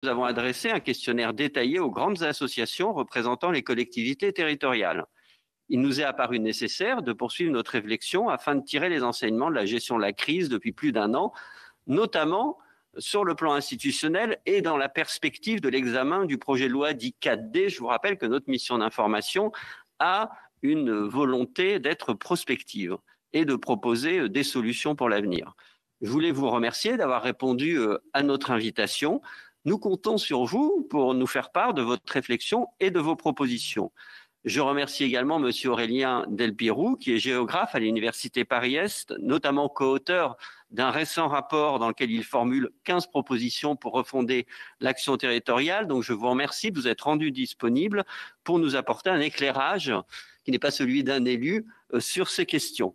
nous avons adressé un questionnaire détaillé aux grandes associations représentant les collectivités territoriales. Il nous est apparu nécessaire de poursuivre notre réflexion afin de tirer les enseignements de la gestion de la crise depuis plus d'un an, notamment sur le plan institutionnel et dans la perspective de l'examen du projet de loi dit 4D. Je vous rappelle que notre mission d'information a une volonté d'être prospective et de proposer des solutions pour l'avenir. Je voulais vous remercier d'avoir répondu à notre invitation. Nous comptons sur vous pour nous faire part de votre réflexion et de vos propositions. Je remercie également M. Aurélien Delpirou, qui est géographe à l'Université Paris-Est, notamment co-auteur d'un récent rapport dans lequel il formule 15 propositions pour refonder l'action territoriale. Donc je vous remercie de vous être rendu disponible pour nous apporter un éclairage qui n'est pas celui d'un élu sur ces questions.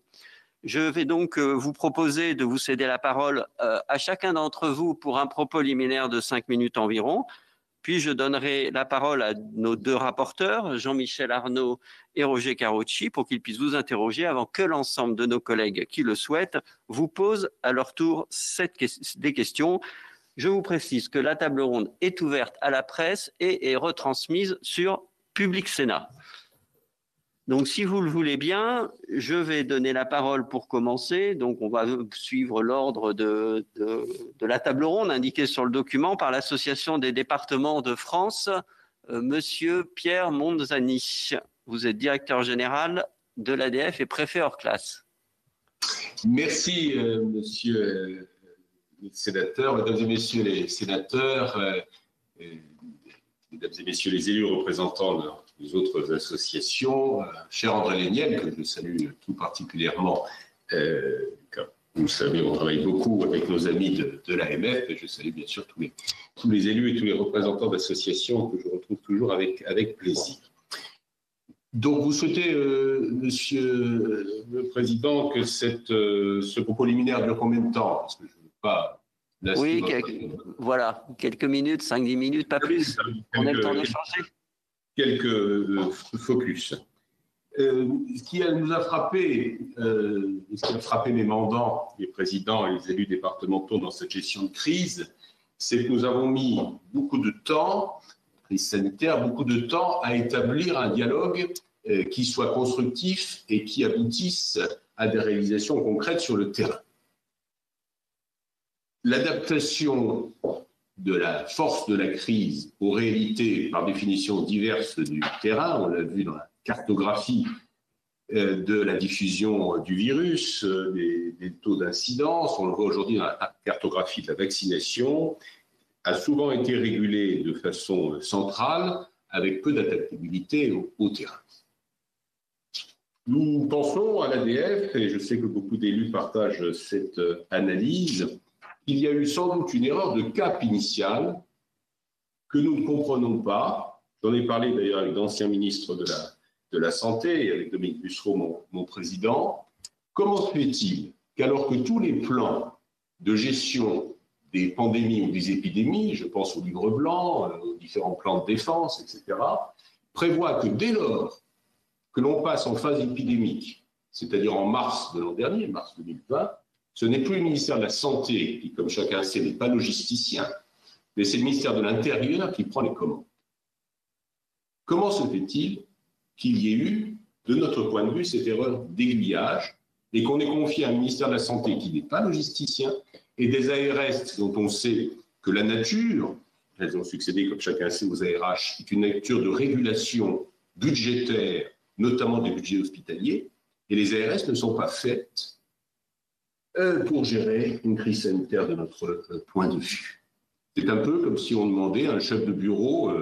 Je vais donc vous proposer de vous céder la parole à chacun d'entre vous pour un propos liminaire de 5 minutes environ. Puis je donnerai la parole à nos deux rapporteurs, Jean-Michel Arnaud et Roger Carucci, pour qu'ils puissent vous interroger avant que l'ensemble de nos collègues qui le souhaitent vous posent à leur tour des questions. Je vous précise que la table ronde est ouverte à la presse et est retransmise sur Public Sénat. Donc, si vous le voulez bien, je vais donner la parole pour commencer. Donc, on va suivre l'ordre de la table ronde indiquée sur le document par l'Association des départements de France. Monsieur Pierre Monzani, vous êtes directeur général de l'ADF et préfet hors classe. Merci, monsieur le sénateur, mesdames et messieurs les sénateurs, mesdames et messieurs les élus représentants des autres associations, cher André Léniel, que je salue tout particulièrement, car vous le savez, on travaille beaucoup avec nos amis de l'AMF, et je salue bien sûr tous les élus et tous les représentants d'associations que je retrouve toujours avec plaisir. Donc, vous souhaitez, Monsieur le Président, que ce propos liminaire dure combien de temps? Parce que je ne veux pas... Oui, voilà, quelques minutes, 5-10 minutes, pas plus. On a le temps d'échanger. Quelques focus. Ce qui nous a frappé, ce qui a frappé mes mandants, les présidents et les élus départementaux dans cette gestion de crise, c'est que nous avons mis beaucoup de temps, crise sanitaire, beaucoup de temps à établir un dialogue qui soit constructif et qui aboutisse à des réalisations concrètes sur le terrain. L'adaptation de la force de la crise aux réalités, par définition diverses du terrain, on l'a vu dans la cartographie de la diffusion du virus, des taux d'incidence, on le voit aujourd'hui dans la cartographie de la vaccination, a souvent été régulée de façon centrale, avec peu d'adaptabilité au terrain. Nous pensons à l'ADF, et je sais que beaucoup d'élus partagent cette analyse, il y a eu sans doute une erreur de cap initial que nous ne comprenons pas. J'en ai parlé d'ailleurs avec d'anciens ministres de la Santé et avec Dominique Bussereau, mon président. Comment se fait-il qu'alors que tous les plans de gestion des pandémies ou des épidémies, je pense au livre blanc, aux différents plans de défense, etc., prévoient que dès lors que l'on passe en phase épidémique, c'est-à-dire en mars de l'an dernier, mars 2020, ce n'est plus le ministère de la Santé qui, comme chacun sait, n'est pas logisticien, mais c'est le ministère de l'Intérieur qui prend les commandes. Comment se fait-il qu'il y ait eu, de notre point de vue, cette erreur d'aiguillage et qu'on ait confié à un ministère de la Santé qui n'est pas logisticien et des ARS dont on sait que la nature, elles ont succédé, comme chacun sait, aux ARH, est une nature de régulation budgétaire, notamment des budgets hospitaliers, et les ARS ne sont pas faites pour gérer une crise sanitaire de notre point de vue. C'est un peu comme si on demandait à un chef de bureau,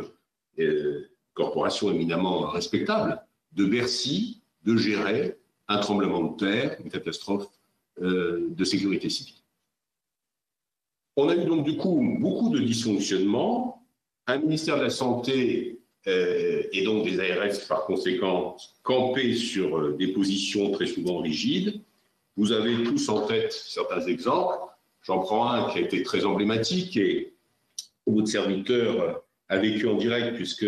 corporation éminemment respectable, de Bercy, de gérer un tremblement de terre, une catastrophe de sécurité civile. On a eu donc du coup beaucoup de dysfonctionnements, un ministère de la Santé et donc des ARS par conséquent campés sur des positions très souvent rigides. Vous avez tous en tête certains exemples. J'en prends un qui a été très emblématique et votre serviteur a vécu en direct puisque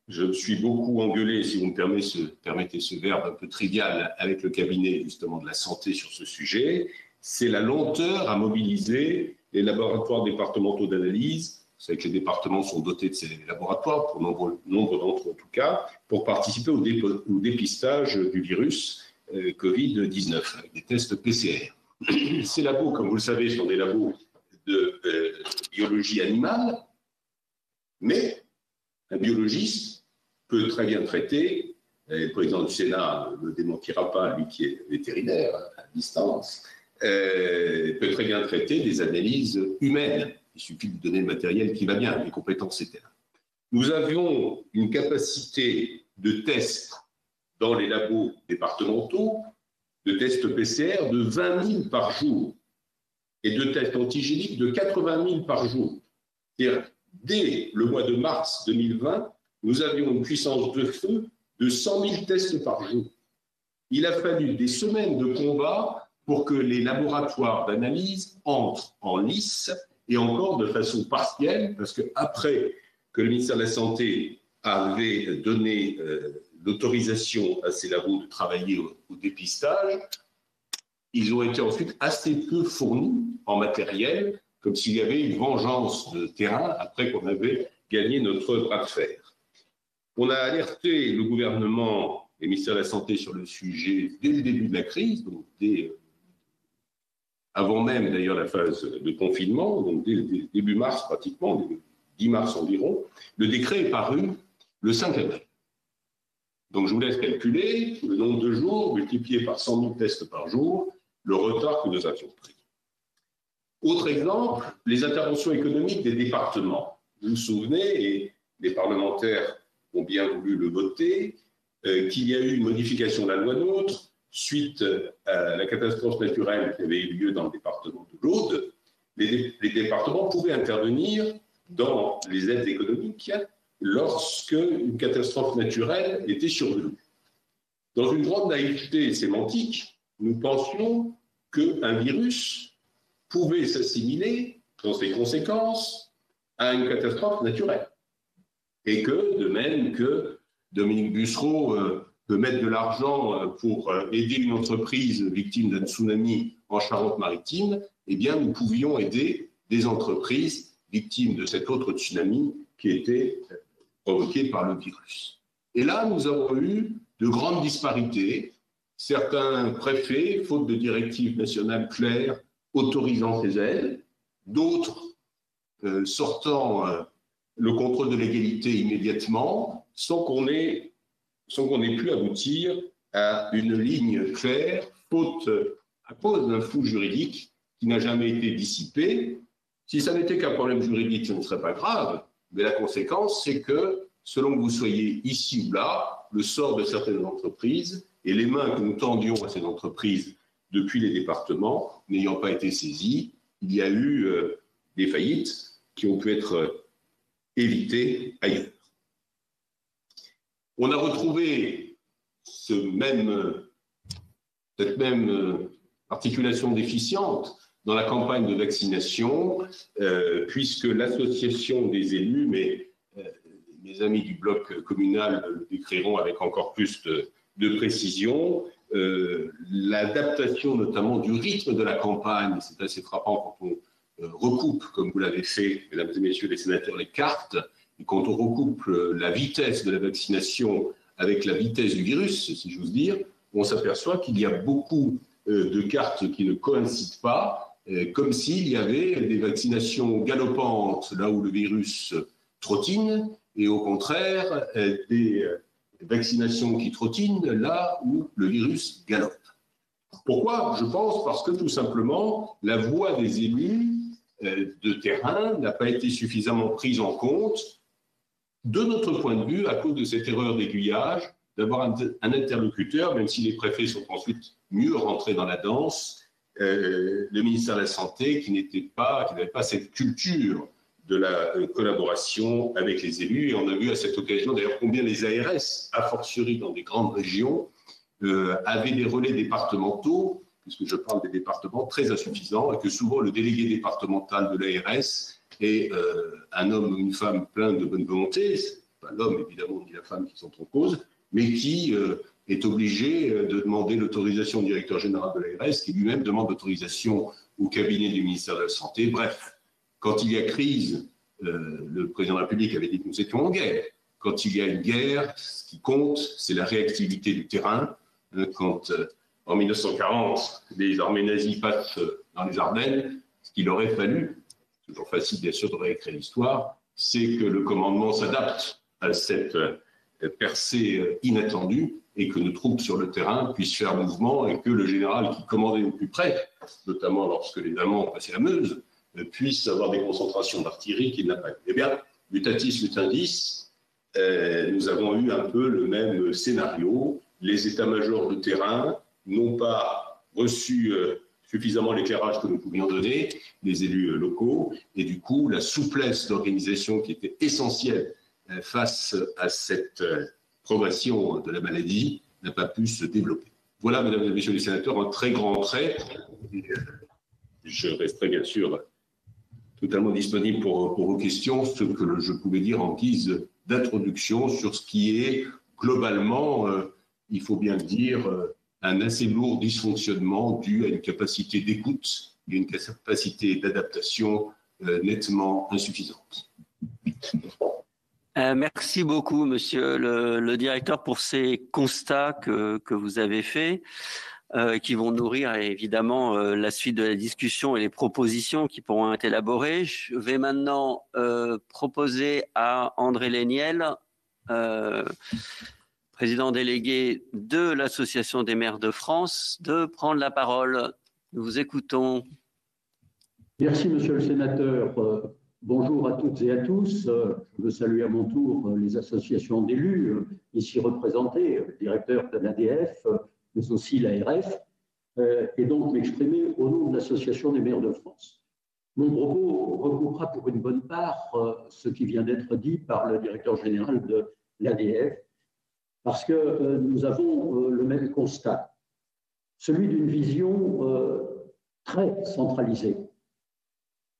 je me suis beaucoup engueulé, si vous me permettez ce verbe un peu trivial, avec le cabinet justement de la santé sur ce sujet. C'est la lenteur à mobiliser les laboratoires départementaux d'analyse Vous savez que les départements sont dotés de ces laboratoires, pour nombre d'entre eux en tout cas, pour participer au dépistage du virus Covid-19 avec des tests PCR. Ces labos, comme vous le savez, sont des labos de biologie animale, mais un biologiste peut très bien traiter, et le président du Sénat ne le démentira pas, lui qui est vétérinaire à distance, peut très bien traiter des analyses humaines. Il suffit de donner le matériel qui va bien, les compétences étaient là. Nous avions une capacité de test dans les labos départementaux, de tests PCR de 20 000 par jour et de tests antigéniques de 80 000 par jour. C'est-à-dire, dès le mois de mars 2020, nous avions une puissance de feu de 100 000 tests par jour. Il a fallu des semaines de combat pour que les laboratoires d'analyse entrent en lice et encore de façon partielle, parce qu'après que le ministère de la Santé avait donné l'autorisation à ces labos de travailler au dépistage, ils ont été ensuite assez peu fournis en matériel, comme s'il y avait une vengeance de terrain après qu'on avait gagné notre bras de fer. On a alerté le gouvernement et le ministère de la Santé sur le sujet dès le début de la crise, donc avant même d'ailleurs la phase de confinement, donc dès début mars pratiquement, 10 mars environ. Le décret est paru le 5 avril. Donc je vous laisse calculer le nombre de jours multiplié par 100 000 tests par jour, le retard que nous avions pris. Autre exemple, les interventions économiques des départements. Vous vous souvenez, et les parlementaires ont bien voulu le voter, qu'il y a eu une modification de la loi NOTRe suite à la catastrophe naturelle qui avait eu lieu dans le département de l'Aude. Les départements pouvaient intervenir dans les aides économiques lorsque une catastrophe naturelle était survenue. Dans une grande naïveté sémantique, nous pensions qu'un virus pouvait s'assimiler dans ses conséquences à une catastrophe naturelle. Et que, de même que Dominique Bussereau peut mettre de l'argent pour aider une entreprise victime d'un tsunami en Charente-Maritime, eh bien, nous pouvions aider des entreprises victimes de cet autre tsunami qui était provoqué par le virus. Et là, nous avons eu de grandes disparités. Certains préfets, faute de directives nationales claires, autorisant ces aides, d'autres sortant le contrôle de l'égalité immédiatement, sans qu'on ait pu aboutir à une ligne claire, à cause d'un flou juridique qui n'a jamais été dissipé. Si ça n'était qu'un problème juridique, ce ne serait pas grave, mais la conséquence, c'est que, selon que vous soyez ici ou là, le sort de certaines entreprises et les mains que nous tendions à ces entreprises depuis les départements n'ayant pas été saisies, il y a eu des faillites qui ont pu être évitées ailleurs. On a retrouvé cette même articulation déficiente dans la campagne de vaccination, puisque l'association des élus, mais mes amis du bloc communal le décriront avec encore plus de précision, l'adaptation notamment du rythme de la campagne, c'est assez frappant quand on recoupe, comme vous l'avez fait, mesdames et messieurs les sénateurs, les cartes, et quand on recoupe la vitesse de la vaccination avec la vitesse du virus, si j'ose dire, on s'aperçoit qu'il y a beaucoup de cartes qui ne coïncident pas, comme s'il y avait des vaccinations galopantes là où le virus trottine, et au contraire, des vaccinations qui trottinent là où le virus galope. Pourquoi ? Je pense parce que tout simplement, la voix des élus de terrain n'a pas été suffisamment prise en compte, de notre point de vue, à cause de cette erreur d'aiguillage, d'avoir un interlocuteur, même si les préfets sont ensuite mieux rentrés dans la danse, le ministère de la Santé qui n'avait pas cette culture de la collaboration avec les élus. Et on a vu à cette occasion d'ailleurs combien les ARS, a fortiori dans des grandes régions, avaient des relais départementaux, puisque je parle des départements très insuffisants, et que souvent le délégué départemental de l'ARS est un homme ou une femme plein de bonne volonté, c'est pas l'homme évidemment ni la femme qui sont en cause, mais qui est obligé de demander l'autorisation au directeur général de l'ARS, qui lui-même demande l'autorisation au cabinet du ministère de la Santé. Bref, quand il y a crise le président de la République avait dit que nous étions en guerre. Quand il y a une guerre, ce qui compte, c'est la réactivité du terrain. Quand, en 1940, les armées nazies passent dans les Ardennes, ce qu'il aurait fallu, c'est toujours facile bien sûr de réécrire l'histoire, c'est que le commandement s'adapte à cette percée inattendue et que nos troupes sur le terrain puissent faire mouvement et que le général qui commandait au plus près, notamment lorsque les Allemands ont passé la Meuse, puisse avoir des concentrations d'artillerie qu'il n'a pas eu. Eh bien, mutatis mutandis, nous avons eu un peu le même scénario. Les états-majors de terrain n'ont pas reçu suffisamment l'éclairage que nous pouvions donner, les élus locaux, et du coup, la souplesse d'organisation qui était essentielle face à cette progression de la maladie n'a pas pu se développer. Voilà, mesdames et messieurs les sénateurs, un très grand trait. Je resterai bien sûr totalement disponible pour vos questions, ce que je pouvais dire en guise d'introduction sur ce qui est globalement, il faut bien le dire, un assez lourd dysfonctionnement dû à une capacité d'écoute et une capacité d'adaptation nettement insuffisante. Merci beaucoup, monsieur le directeur, pour ces constats que vous avez faits, qui vont nourrir évidemment la suite de la discussion et les propositions qui pourront être élaborées. Je vais maintenant proposer à André Léniel, président délégué de l'Association des maires de France, de prendre la parole. Nous vous écoutons. Merci, monsieur le sénateur. Bonjour à toutes et à tous. Je veux saluer à mon tour les associations d'élus ici représentées, le directeur de l'ADF, mais aussi l'ARF, et donc m'exprimer au nom de l'Association des maires de France. Mon propos regroupera pour une bonne part ce qui vient d'être dit par le directeur général de l'ADF, parce que nous avons le même constat, celui d'une vision très centralisée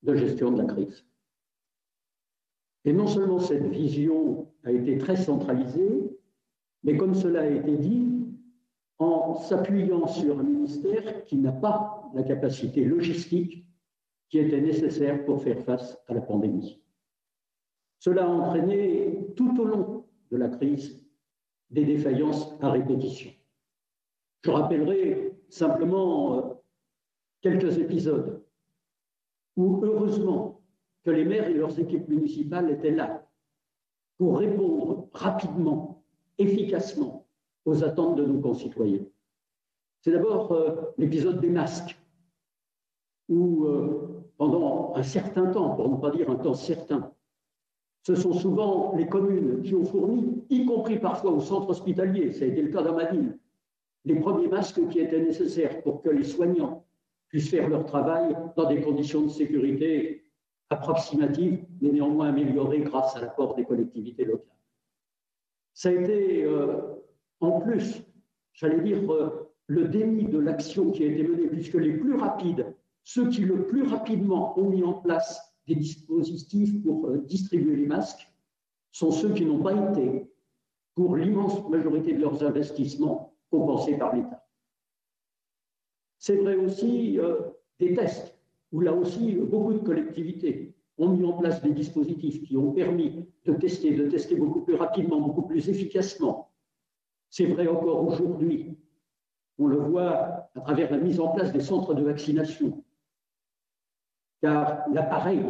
de gestion de la crise. Et non seulement cette vision a été très centralisée, mais comme cela a été dit, en s'appuyant sur un ministère qui n'a pas la capacité logistique qui était nécessaire pour faire face à la pandémie. Cela a entraîné tout au long de la crise des défaillances à répétition. Je rappellerai simplement quelques épisodes où, heureusement, que les maires et leurs équipes municipales étaient là pour répondre rapidement, efficacement aux attentes de nos concitoyens. C'est d'abord l'épisode des masques, où pendant un certain temps, pour ne pas dire un temps certain, ce sont souvent les communes qui ont fourni, y compris parfois au centre hospitalier, ça a été le cas dans ma ville, les premiers masques qui étaient nécessaires pour que les soignants puissent faire leur travail dans des conditions de sécurité approximatives, mais néanmoins améliorées grâce à l'apport des collectivités locales. Ça a été, en plus, j'allais dire, le déni de l'action qui a été menée, puisque les plus rapides, ceux qui le plus rapidement ont mis en place des dispositifs pour distribuer les masques, sont ceux qui n'ont pas été, pour l'immense majorité de leurs investissements, compensés par l'État. C'est vrai aussi des tests, où là aussi, beaucoup de collectivités ont mis en place des dispositifs qui ont permis de tester beaucoup plus rapidement, beaucoup plus efficacement. C'est vrai encore aujourd'hui. On le voit à travers la mise en place des centres de vaccination. Car l'appareil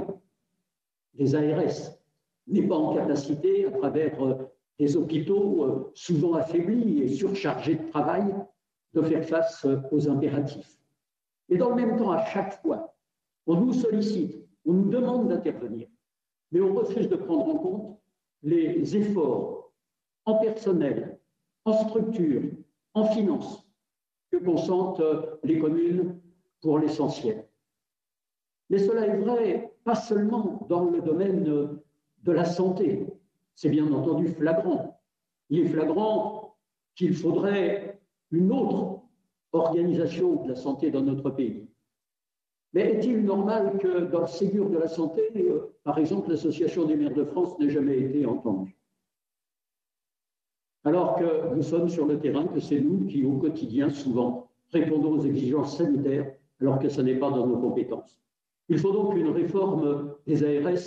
des ARS n'est pas en capacité, à travers des hôpitaux souvent affaiblis et surchargés de travail, de faire face aux impératifs. Et dans le même temps, à chaque fois, on nous sollicite, on nous demande d'intervenir, mais on refuse de prendre en compte les efforts en personnel, en structure, en finances que consentent les communes pour l'essentiel. Mais cela est vrai pas seulement dans le domaine de la santé, c'est bien entendu flagrant. Il est flagrant qu'il faudrait une autre organisation de la santé dans notre pays. Mais est-il normal que dans le Ségur de la santé, par exemple, l'Association des maires de France n'ait jamais été entendue? Alors que nous sommes sur le terrain, que c'est nous qui, au quotidien, souvent, répondons aux exigences sanitaires, alors que ce n'est pas dans nos compétences. Il faut donc une réforme des ARS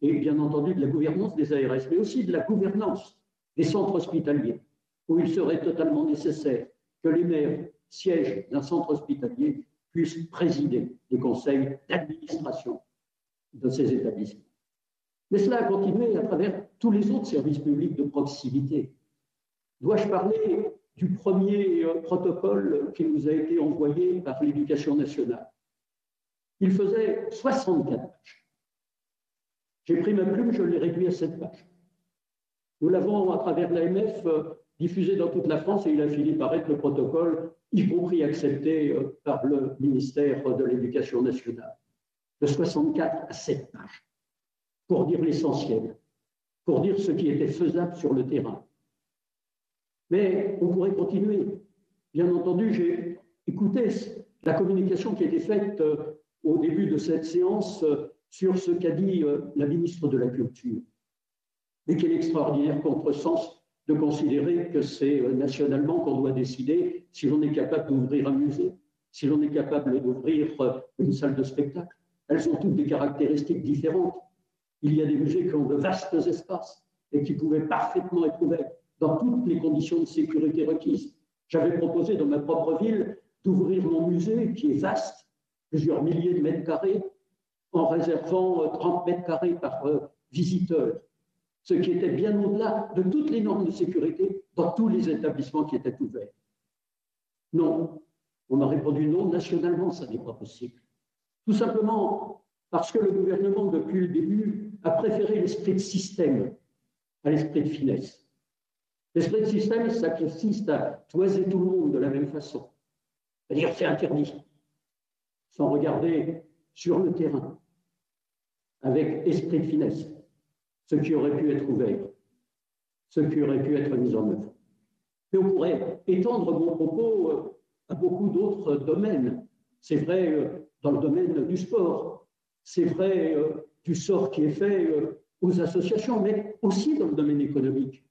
et bien entendu de la gouvernance des ARS, mais aussi de la gouvernance des centres hospitaliers, où il serait totalement nécessaire que les maires sièges d'un centre hospitalier puissent présider les conseils d'administration de ces établissements. Mais cela a continué à travers tous les autres services publics de proximité. Dois-je parler du premier protocole qui nous a été envoyé par l'Éducation nationale? Il faisait 64 pages. J'ai pris ma plume, je l'ai réduit à 7 pages. Nous l'avons, à travers l'AMF, diffusé dans toute la France et il a fini par être le protocole, y compris accepté par le ministère de l'Éducation nationale. De 64 à 7 pages, pour dire l'essentiel, pour dire ce qui était faisable sur le terrain. Mais on pourrait continuer. Bien entendu, j'ai écouté la communication qui a été faite au début de cette séance sur ce qu'a dit la ministre de la Culture. Et quel extraordinaire contresens de considérer que c'est nationalement qu'on doit décider si l'on est capable d'ouvrir un musée, si l'on est capable d'ouvrir une salle de spectacle. Elles ont toutes des caractéristiques différentes. Il y a des musées qui ont de vastes espaces et qui pouvaient parfaitement être ouverts dans toutes les conditions de sécurité requises. J'avais proposé dans ma propre ville d'ouvrir mon musée qui est vaste, plusieurs milliers de mètres carrés, en réservant 30 mètres carrés par visiteur, ce qui était bien au-delà de toutes les normes de sécurité dans tous les établissements qui étaient ouverts. Non, on a répondu non, nationalement, ça n'est pas possible. Tout simplement parce que le gouvernement, depuis le début, a préféré l'esprit de système à l'esprit de finesse. L'esprit de système, ça consiste à toiser tout le monde de la même façon. C'est-à-dire, c'est interdit, sans regarder sur le terrain, avec esprit de finesse, ce qui aurait pu être ouvert, ce qui aurait pu être mis en œuvre. Mais on pourrait étendre mon propos à beaucoup d'autres domaines. C'est vrai dans le domaine du sport, c'est vrai du sort qui est fait aux associations, mais aussi dans le domaine économique,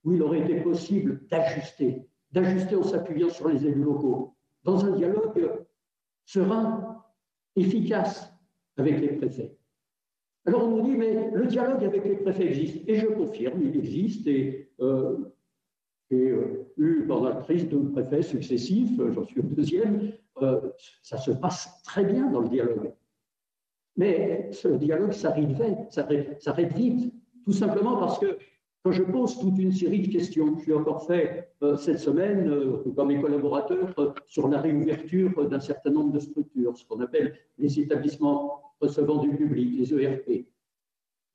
où il aurait été possible d'ajuster en s'appuyant sur les élus locaux, dans un dialogue serein, efficace avec les préfets. Alors on nous dit, mais le dialogue avec les préfets existe, et je confirme, il existe, et j'ai eu pendant la crise 2 préfets successifs, j'en suis au 2e, ça se passe très bien dans le dialogue. Mais ce dialogue s'arrête vite, tout simplement parce que quand je pose toute une série de questions, j'ai encore fait cette semaine, comme mes collaborateurs, sur la réouverture d'un certain nombre de structures, ce qu'on appelle les établissements recevant du public, les ERP.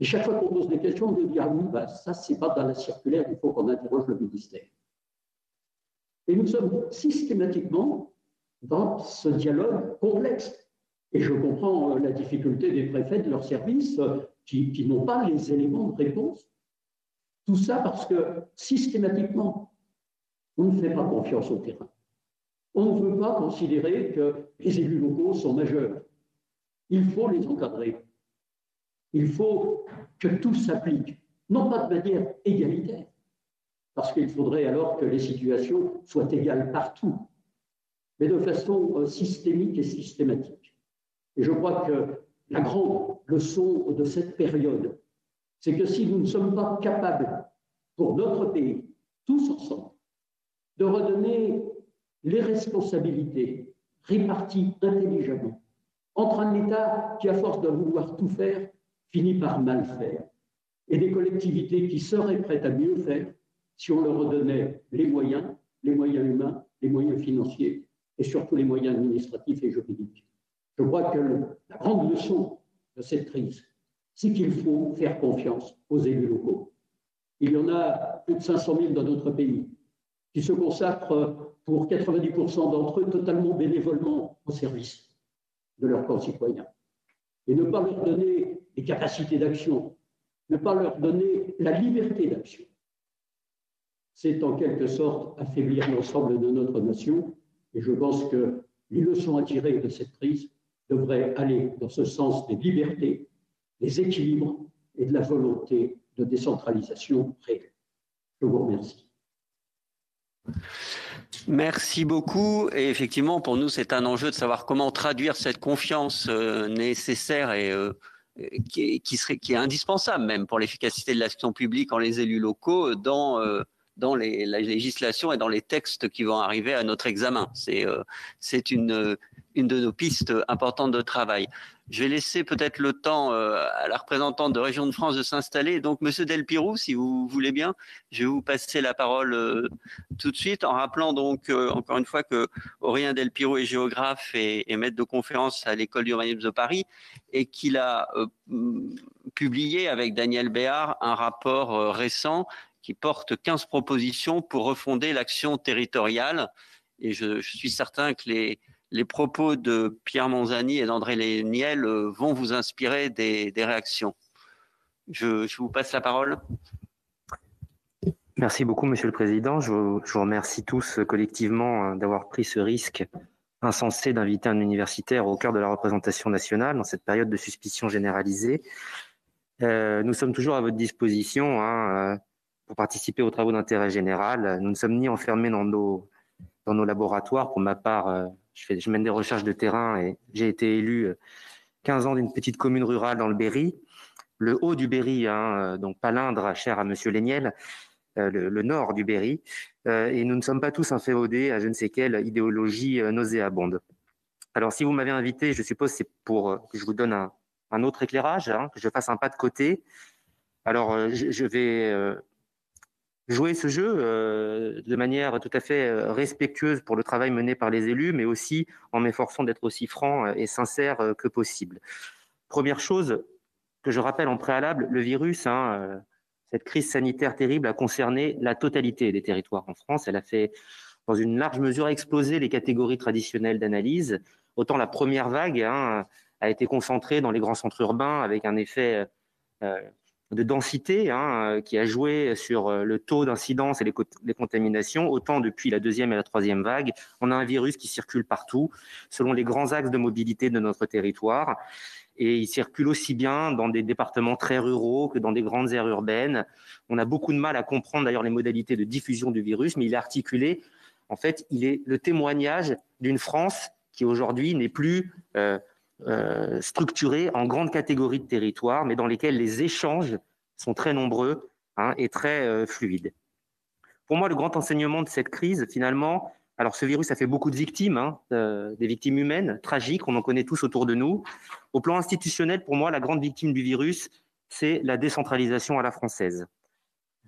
Et chaque fois qu'on pose des questions, on nous dit « Ah oui, bah, ça, c'est pas dans la circulaire, il faut qu'on interroge le ministère. » Et nous sommes systématiquement dans ce dialogue complexe. Et je comprends la difficulté des préfets de leurs services qui n'ont pas les éléments de réponse. Tout ça parce que systématiquement, on ne fait pas confiance au terrain. On ne veut pas considérer que les élus locaux sont majeurs. Il faut les encadrer. Il faut que tout s'applique, non pas de manière égalitaire, parce qu'il faudrait alors que les situations soient égales partout, mais de façon systémique et systématique. Et je crois que la grande leçon de cette période, c'est que si nous ne sommes pas capables, pour notre pays, tous ensemble, de redonner les responsabilités réparties intelligemment entre un État qui, à force de vouloir tout faire, finit par mal faire, et des collectivités qui seraient prêtes à mieux faire si on leur redonnait les moyens humains, les moyens financiers et surtout les moyens administratifs et juridiques. Je crois que la grande leçon de cette crise, c'est qu'il faut faire confiance aux élus locaux. Il y en a plus de 500 000 dans notre pays qui se consacrent pour 90% d'entre eux totalement bénévolement au service de leurs concitoyens. Et ne pas leur donner les capacités d'action, ne pas leur donner la liberté d'action, c'est en quelque sorte affaiblir l'ensemble de notre nation. Et je pense que les leçons à tirer de cette crise devraient aller dans ce sens des libertés, des équilibres et de la volonté de décentralisation réelle. Je vous remercie. Merci beaucoup. Et effectivement, pour nous, c'est un enjeu de savoir comment traduire cette confiance nécessaire qui est indispensable même pour l'efficacité de l'action publique en les élus locaux dans la législation et dans les textes qui vont arriver à notre examen. C'est une de nos pistes importantes de travail. Je vais laisser peut-être le temps à la représentante de Région de France de s'installer. Donc, Monsieur Delpirou, si vous voulez bien, je vais vous passer la parole tout de suite en rappelant donc encore une fois que Aurélien Delpirou est géographe et maître de conférence à l'École d'urbanisme de Paris et qu'il a publié avec Daniel Béard un rapport récent qui porte 15 propositions pour refonder l'action territoriale. Et je suis certain que les propos de Pierre Monzani et d'André Léniel vont vous inspirer des réactions. Je vous passe la parole. Merci beaucoup, Monsieur le Président. Je vous remercie tous collectivement d'avoir pris ce risque insensé d'inviter un universitaire au cœur de la représentation nationale dans cette période de suspicion généralisée. Nous sommes toujours à votre disposition pour participer aux travaux d'intérêt général. Nous ne sommes ni enfermés dans nos laboratoires. Pour ma part, je mène des recherches de terrain et j'ai été élu 15 ans d'une petite commune rurale dans le Berry, le haut du Berry, donc pas l'Indre, cher à Monsieur Léniel, le nord du Berry. Et nous ne sommes pas tous inféodés à je ne sais quelle idéologie nauséabonde. Alors, si vous m'avez invité, je suppose c'est pour que je vous donne un autre éclairage, que je fasse un pas de côté. Alors, je vais jouer ce jeu de manière tout à fait respectueuse pour le travail mené par les élus, mais aussi en m'efforçant d'être aussi franc et sincère que possible. Première chose que je rappelle en préalable, le virus, cette crise sanitaire terrible a concerné la totalité des territoires en France. Elle a fait, dans une large mesure, exploser les catégories traditionnelles d'analyse. Autant la première vague a été concentrée dans les grands centres urbains avec un effet de densité qui a joué sur le taux d'incidence et les contaminations, autant depuis la deuxième et la troisième vague, on a un virus qui circule partout, selon les grands axes de mobilité de notre territoire, et il circule aussi bien dans des départements très ruraux que dans des grandes aires urbaines. On a beaucoup de mal à comprendre d'ailleurs les modalités de diffusion du virus, mais il est articulé, en fait, il est le témoignage d'une France qui aujourd'hui n'est plus structurés en grandes catégories de territoires, mais dans lesquels les échanges sont très nombreux et très fluides. Pour moi, le grand enseignement de cette crise, finalement, alors ce virus a fait beaucoup de victimes, des victimes humaines, tragiques, on en connaît tous autour de nous. Au plan institutionnel, pour moi, la grande victime du virus, c'est la décentralisation à la française.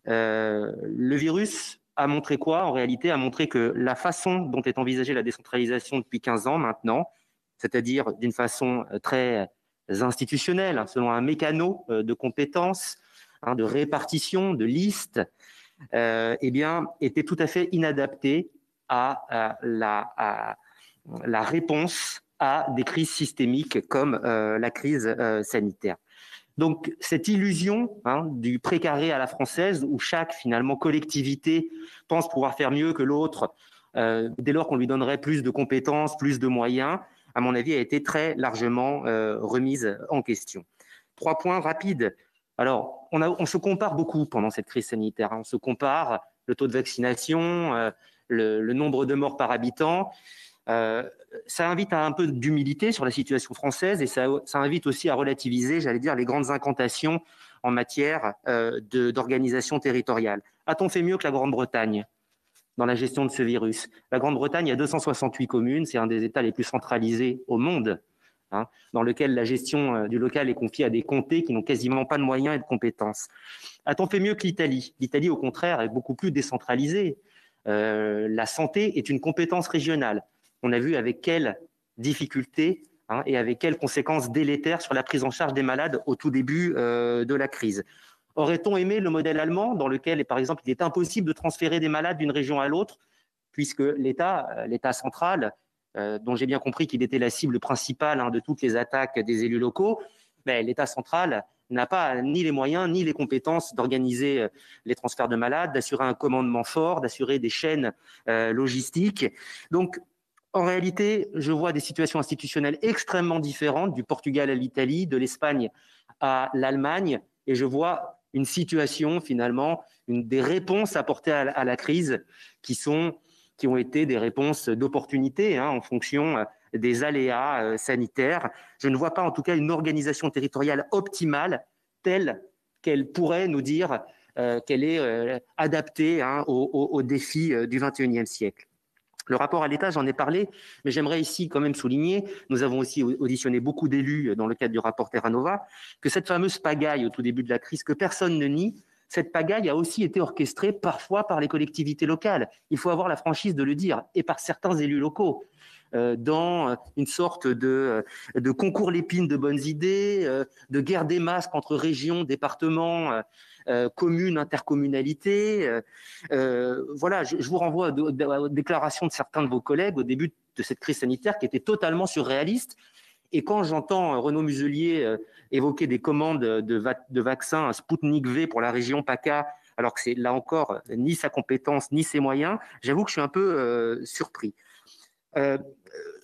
Le virus a montré quoi? En réalité, a montré que la façon dont est envisagée la décentralisation depuis 15 ans maintenant, c'est-à-dire d'une façon très institutionnelle, selon un mécano de compétences, de répartition, de listes, était tout à fait inadaptée à la réponse à des crises systémiques comme la crise sanitaire. Donc, cette illusion du précaré à la française, où chaque, finalement, collectivité pense pouvoir faire mieux que l'autre, dès lors qu'on lui donnerait plus de compétences, plus de moyens, à mon avis, a été très largement remise en question. 3 points rapides. Alors, on se compare beaucoup pendant cette crise sanitaire. On se compare le taux de vaccination, le nombre de morts par habitant. Ça invite à un peu d'humilité sur la situation française et ça invite aussi à relativiser, j'allais dire, les grandes incantations en matière d'organisation territoriale. A-t-on fait mieux que la Grande-Bretagne dans la gestion de ce virus? La Grande-Bretagne a 268 communes, c'est un des États les plus centralisés au monde, dans lequel la gestion du local est confiée à des comtés qui n'ont quasiment pas de moyens et de compétences. A-t-on fait mieux que l'Italie? L'Italie, au contraire, est beaucoup plus décentralisée. La santé est une compétence régionale. On a vu avec quelles difficultés et avec quelles conséquences délétères sur la prise en charge des malades au tout début de la crise. Aurait-on aimé le modèle allemand dans lequel, par exemple, il est impossible de transférer des malades d'une région à l'autre puisque l'État central, dont j'ai bien compris qu'il était la cible principale de toutes les attaques des élus locaux, l'État central n'a pas ni les moyens ni les compétences d'organiser les transferts de malades, d'assurer un commandement fort, d'assurer des chaînes logistiques. Donc, en réalité, je vois des situations institutionnelles extrêmement différentes du Portugal à l'Italie, de l'Espagne à l'Allemagne, et je vois une situation finalement, des réponses apportées à la crise qui ont été des réponses d'opportunité en fonction des aléas sanitaires. Je ne vois pas en tout cas une organisation territoriale optimale telle qu'elle pourrait nous dire qu'elle est adaptée aux défis du XXIe siècle. Le rapport à l'État, j'en ai parlé, mais j'aimerais ici quand même souligner, nous avons aussi auditionné beaucoup d'élus dans le cadre du rapport Terranova, que cette fameuse pagaille au tout début de la crise, que personne ne nie, cette pagaille a aussi été orchestrée parfois par les collectivités locales. Il faut avoir la franchise de le dire, et par certains élus locaux, dans une sorte de concours l'épine de bonnes idées, de guerre des masques entre régions, départements, communes, intercommunalités. Voilà, je vous renvoie aux déclarations de certains de vos collègues au début de cette crise sanitaire qui étaient totalement surréalistes. Et quand j'entends Renaud Muselier évoquer des commandes de vaccins Sputnik V pour la région PACA, alors que c'est là encore ni sa compétence ni ses moyens, j'avoue que je suis un peu surpris.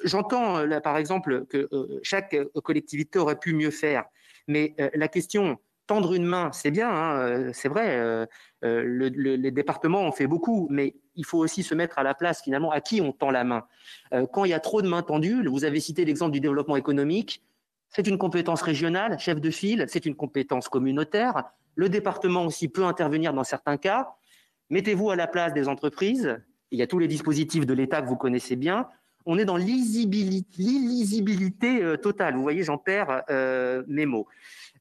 J'entends là, par exemple, que chaque collectivité aurait pu mieux faire, mais la question tendre une main, c'est bien, c'est vrai, les départements ont fait beaucoup, mais il faut aussi se mettre à la place finalement à qui on tend la main. Quand il y a trop de mains tendues, vous avez cité l'exemple du développement économique, c'est une compétence régionale, chef de file, c'est une compétence communautaire, le département aussi peut intervenir dans certains cas. Mettez-vous à la place des entreprises, il y a tous les dispositifs de l'État que vous connaissez bien, on est dans l'illisibilité totale, vous voyez, j'en perds mes mots.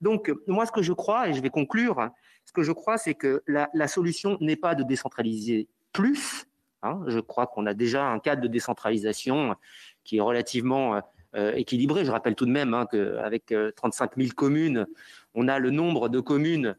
Donc, moi, ce que je crois, et je vais conclure, ce que je crois, c'est que la solution n'est pas de décentraliser plus. Je crois qu'on a déjà un cadre de décentralisation qui est relativement équilibré. Je rappelle tout de même qu'avec 35 000 communes, on a le nombre de communes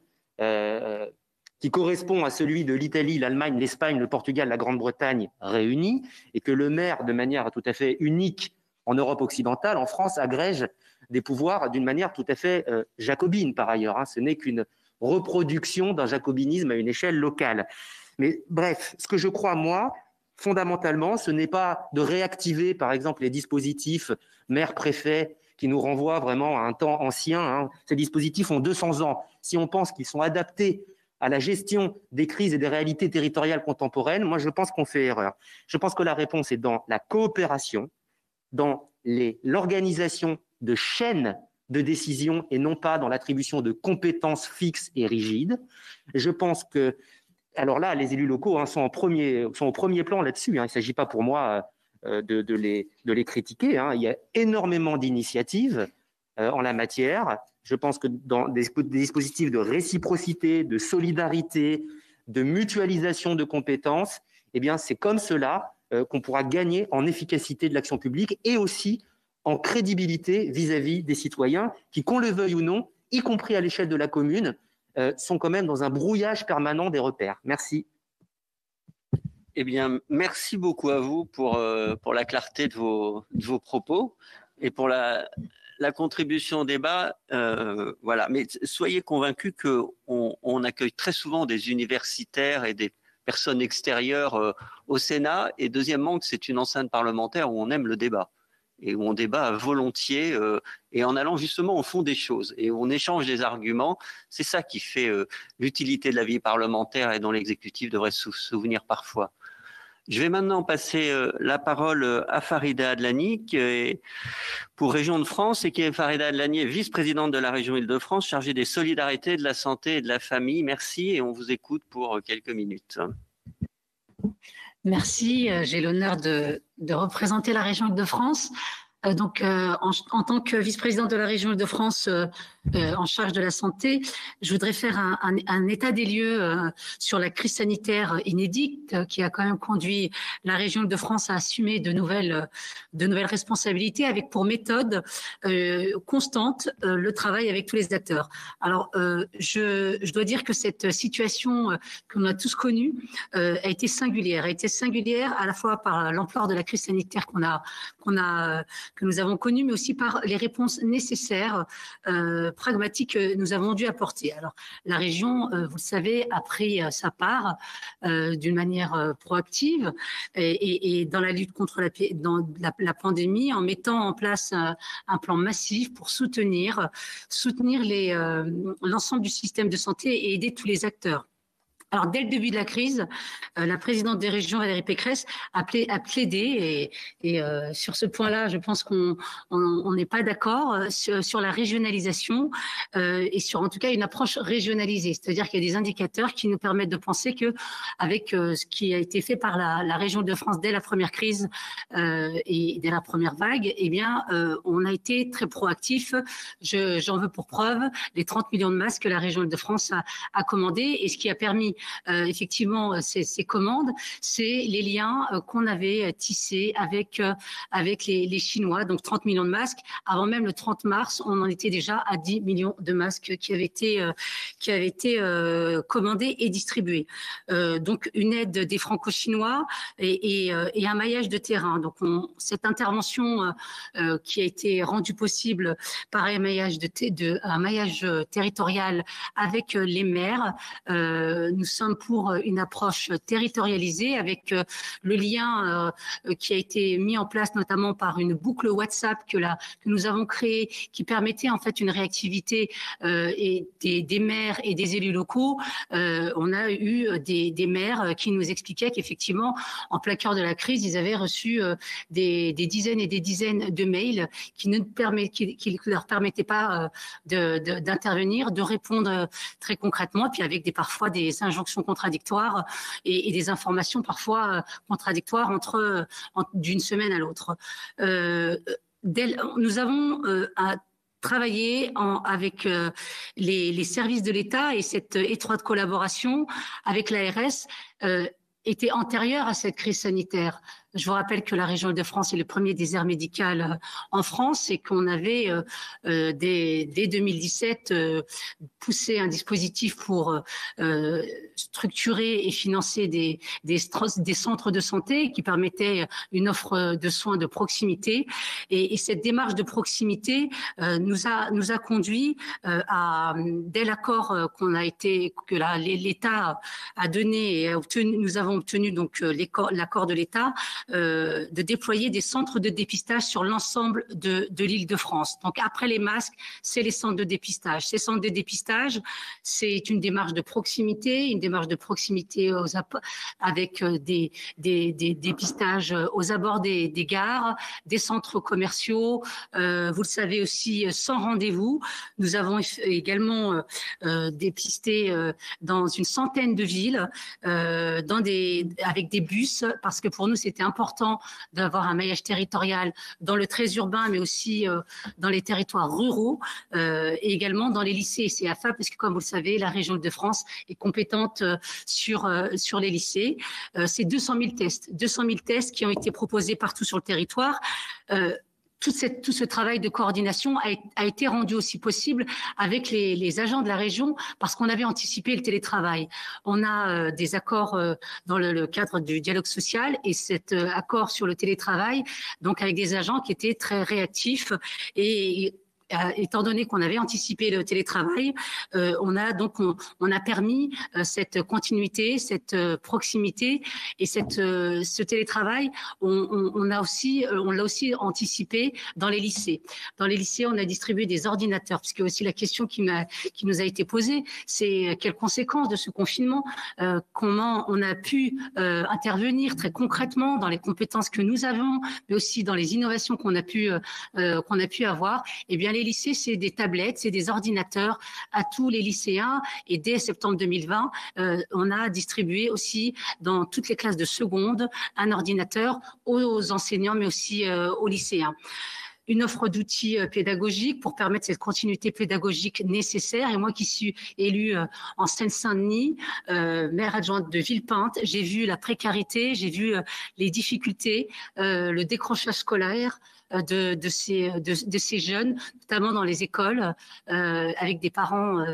qui correspond à celui de l'Italie, l'Allemagne, l'Espagne, le Portugal, la Grande-Bretagne réunis, et que le maire, de manière tout à fait unique en Europe occidentale, en France, agrège des pouvoirs d'une manière tout à fait jacobine par ailleurs. Ce n'est qu'une reproduction d'un jacobinisme à une échelle locale. Mais bref, ce que je crois, moi, fondamentalement, ce n'est pas de réactiver, par exemple, les dispositifs maire-préfet qui nous renvoient vraiment à un temps ancien. Ces dispositifs ont 200 ans. Si on pense qu'ils sont adaptés à la gestion des crises et des réalités territoriales contemporaines, moi, je pense qu'on fait erreur. Je pense que la réponse est dans la coopération, dans l'organisation de chaînes de décision et non pas dans l'attribution de compétences fixes et rigides. Je pense que, alors là, les élus locaux sont au premier plan là-dessus. Il ne s'agit pas pour moi de les critiquer. Il y a énormément d'initiatives en la matière. Je pense que dans des dispositifs de réciprocité, de solidarité, de mutualisation de compétences, eh bien, c'est comme cela qu'on pourra gagner en efficacité de l'action publique et aussi en crédibilité vis-à-vis des citoyens qui, qu'on le veuille ou non, y compris à l'échelle de la commune, sont quand même dans un brouillage permanent des repères. Merci. Eh bien, merci beaucoup à vous pour la clarté de vos propos et pour la contribution au débat. Voilà. Mais soyez convaincus qu'on accueille très souvent des universitaires et des personnes extérieures au Sénat. Et deuxièmement, que c'est une enceinte parlementaire où on aime le débat et où on débat volontiers et en allant justement au fond des choses et où on échange des arguments. C'est ça qui fait l'utilité de la vie parlementaire et dont l'exécutif devrait se souvenir parfois. Je vais maintenant passer la parole à Farida Adlani, qui est pour Région de France et qui est Farida Adlani, est vice-présidente de la région Île-de-France, chargée des solidarités, de la santé et de la famille. Merci et on vous écoute pour quelques minutes. Merci, j'ai l'honneur de représenter la région Île-de-France. Donc, en tant que vice-présidente de la région Île-de-France en charge de la santé, je voudrais faire un état des lieux sur la crise sanitaire inédite qui a quand même conduit la région Île-de-France à assumer de nouvelles responsabilités avec pour méthode constante le travail avec tous les acteurs. Alors, je dois dire que cette situation qu'on a tous connue a été singulière à la fois par l'ampleur de la crise sanitaire que nous avons connu, mais aussi par les réponses nécessaires, pragmatiques que nous avons dû apporter. Alors, la région, vous le savez, a pris sa part d'une manière proactive et dans la lutte contre la pandémie, en mettant en place un plan massif pour soutenir l'ensemble du système de santé et aider tous les acteurs. Alors, dès le début de la crise, la présidente des régions, Valérie Pécresse, a plaidé, et sur ce point-là, je pense qu'on n'est pas d'accord sur la régionalisation et sur, en tout cas, une approche régionalisée. C'est-à-dire qu'il y a des indicateurs qui nous permettent de penser que, avec ce qui a été fait par la région de France dès la première crise et dès la première vague, eh bien, on a été très proactif. J'en veux pour preuve les 30 millions de masques que la région de France a commandés, et ce qui a permis effectivement ces commandes, c'est les liens qu'on avait tissés avec les Chinois, donc 30 millions de masques. Avant même le 30 mars, on en était déjà à 10 millions de masques qui avaient été commandés et distribués. Donc une aide des Franco-Chinois et un maillage de terrain. Donc cette intervention qui a été rendue possible par un maillage territorial avec les maires. Nous sommes pour une approche territorialisée avec le lien qui a été mis en place notamment par une boucle WhatsApp que nous avons créée, qui permettait en fait une réactivité et des maires et des élus locaux. On a eu des maires qui nous expliquaient qu'effectivement, en plein cœur de la crise, ils avaient reçu des dizaines et des dizaines de mails qui ne leur permettaient pas d'intervenir, de répondre très concrètement, puis avec parfois des injonctions contradictoires et des informations parfois contradictoires d'une semaine à l'autre. Nous avons travaillé avec les services de l'État, et cette étroite collaboration avec l'ARS était antérieure à cette crise sanitaire. Je vous rappelle que la région Île-de-France est le premier désert médical en France, et qu'on avait dès 2017 poussé un dispositif pour structurer et financer des centres de santé qui permettaient une offre de soins de proximité. Et cette démarche de proximité nous a conduit dès l'accord que l'État a donné et nous avons obtenu donc l'accord de l'État, de déployer des centres de dépistage sur l'ensemble de l'Île-de-France. Donc après les masques, c'est les centres de dépistage. Ces centres de dépistage, c'est une démarche de proximité, avec des dépistages aux abords des gares, des centres commerciaux. Vous le savez aussi, sans rendez-vous. Nous avons également dépisté dans une centaine de villes, avec des bus, parce que pour nous, c'était important d'avoir un maillage territorial dans le très urbain, mais aussi dans les territoires ruraux, et également dans les lycées et CFA, parce que comme vous le savez, la région Île-de-France est compétente sur les lycées. C'est 200 000 tests qui ont été proposés partout sur le territoire. Tout ce travail de coordination a été rendu aussi possible avec les agents de la région, parce qu'on avait anticipé le télétravail. On a des accords dans le cadre du dialogue social, et cet accord sur le télétravail, donc avec des agents qui étaient très réactifs. Et étant donné qu'on avait anticipé le télétravail, on a permis cette continuité, cette proximité, et ce télétravail, on l'a aussi anticipé dans les lycées. Dans les lycées, on a distribué des ordinateurs, puisque aussi la question qui nous a été posée, c'est quelles conséquences de ce confinement, comment on a pu intervenir très concrètement dans les compétences que nous avons, mais aussi dans les innovations qu'on a pu avoir. Eh bien, les lycées, c'est des tablettes, c'est des ordinateurs à tous les lycéens. Et dès septembre 2020, on a distribué aussi dans toutes les classes de seconde un ordinateur aux enseignants, mais aussi aux lycéens. Une offre d'outils pédagogiques pour permettre cette continuité pédagogique nécessaire. Et moi qui suis élue en Seine-Saint-Denis, maire adjointe de Villepinte, j'ai vu la précarité, j'ai vu les difficultés, le décrochage scolaire de ces jeunes, notamment dans les écoles, avec des parents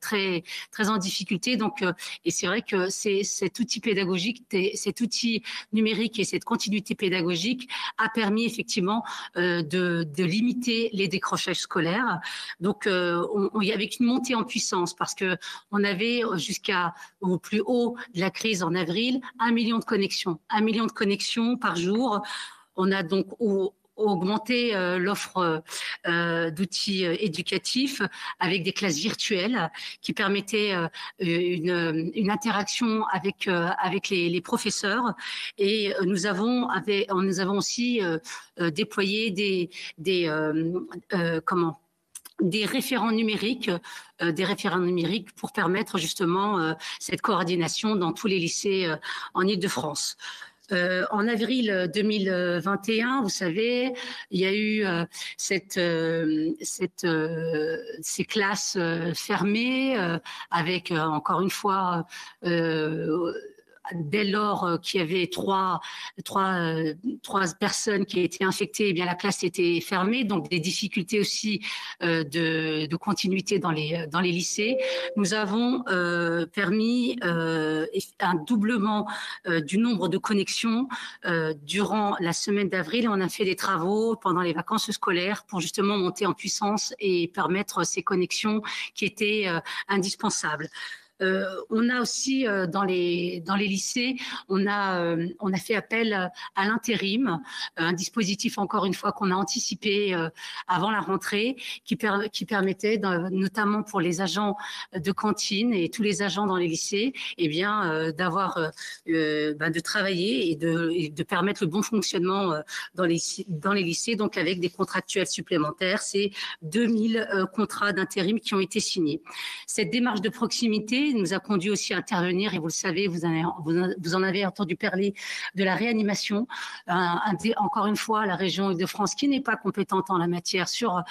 très très en difficulté. Donc, et c'est vrai que cet outil pédagogique, cet outil numérique et cette continuité pédagogique a permis effectivement de limiter les décrochages scolaires. Donc, il y avait une montée en puissance, parce que on avait jusqu'au plus haut de la crise en avril 1 million de connexions par jour. On a donc augmenter l'offre d'outils éducatifs avec des classes virtuelles qui permettaient une interaction avec les professeurs. Et nous avons aussi déployé des référents numériques pour permettre justement cette coordination dans tous les lycées en Île-de-France. En avril 2021, vous savez, il y a eu ces classes fermées avec encore une fois dès lors qu'il y avait trois personnes qui étaient infectées, eh bien la classe était fermée, donc des difficultés aussi de continuité dans les lycées. Nous avons permis un doublement du nombre de connexions durant la semaine d'avril. On a fait des travaux pendant les vacances scolaires pour justement monter en puissance et permettre ces connexions qui étaient indispensables. On a aussi dans les lycées, on a fait appel à l'intérim, un dispositif encore une fois qu'on a anticipé avant la rentrée, qui permettait notamment pour les agents de cantine et tous les agents dans les lycées, eh bien de travailler et de permettre le bon fonctionnement dans les lycées, donc avec des contractuels supplémentaires. C'est 2000 contrats d'intérim qui ont été signés. Cette démarche de proximité nous a conduit aussi à intervenir, et vous le savez, vous en avez entendu parler, de la réanimation. Encore une fois, la région Île-de-France, qui n'est pas compétente en la matière sur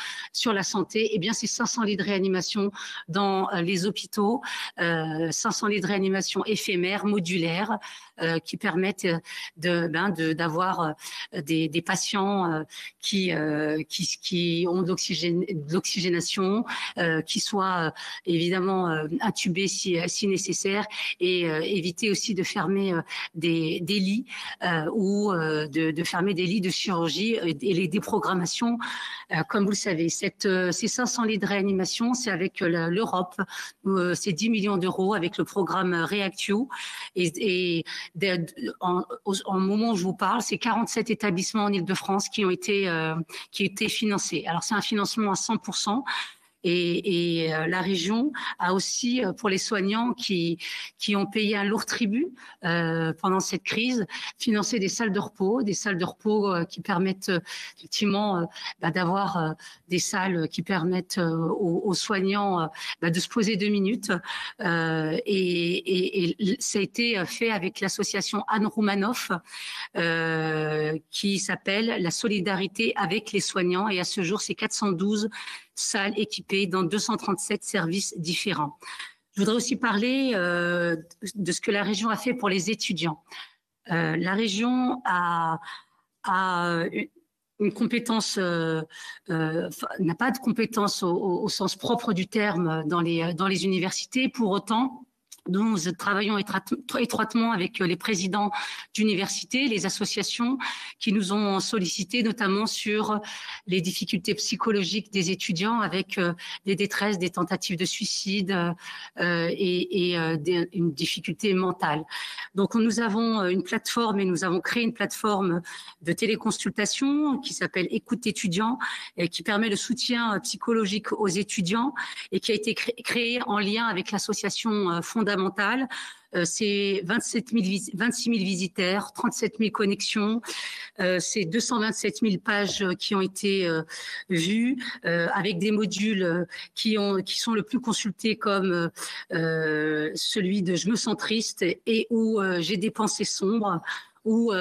la santé, eh bien c'est 500 lits de réanimation dans les hôpitaux, 500 lits de réanimation éphémères, modulaires, qui permettent d'avoir des patients qui ont de l'oxygénation, qui soient évidemment intubés si nécessaire, et éviter aussi de fermer des lits ou de fermer des lits de chirurgie et les déprogrammations. Comme vous le savez, ces 500 lits de réanimation, c'est avec l'Europe, c'est 10 millions d'euros avec le programme REACT-EU, et en moment où je vous parle, c'est 47 établissements en Île-de-France qui ont été financés. Alors c'est un financement à 100%. Et la région a aussi, pour les soignants qui ont payé un lourd tribut pendant cette crise, financé des salles de repos qui permettent effectivement d'avoir des salles qui permettent aux soignants de se poser 2 minutes. Et ça a été fait avec l'association Anne Roumanoff qui s'appelle La solidarité avec les soignants. Et à ce jour, c'est 412 salles équipées dans 237 services différents. Je voudrais aussi parler de ce que la région a fait pour les étudiants. La région a une compétence, n'a pas de compétence au sens propre du terme dans les universités. Pour autant, nous travaillons étroitement avec les présidents d'universités, les associations qui nous ont sollicité notamment sur les difficultés psychologiques des étudiants avec des détresses, des tentatives de suicide et une difficulté mentale. Donc nous avons une plateforme et nous avons créé une plateforme de téléconsultation qui s'appelle Écoute étudiant et qui permet le soutien psychologique aux étudiants et qui a été créée en lien avec l'association fondamentale. C'est 26 000 visiteurs, 37 000 connexions, c'est 227 000 pages qui ont été vues, avec des modules qui sont le plus consultés comme celui de « Je me sens triste » et où j'ai des pensées sombres, où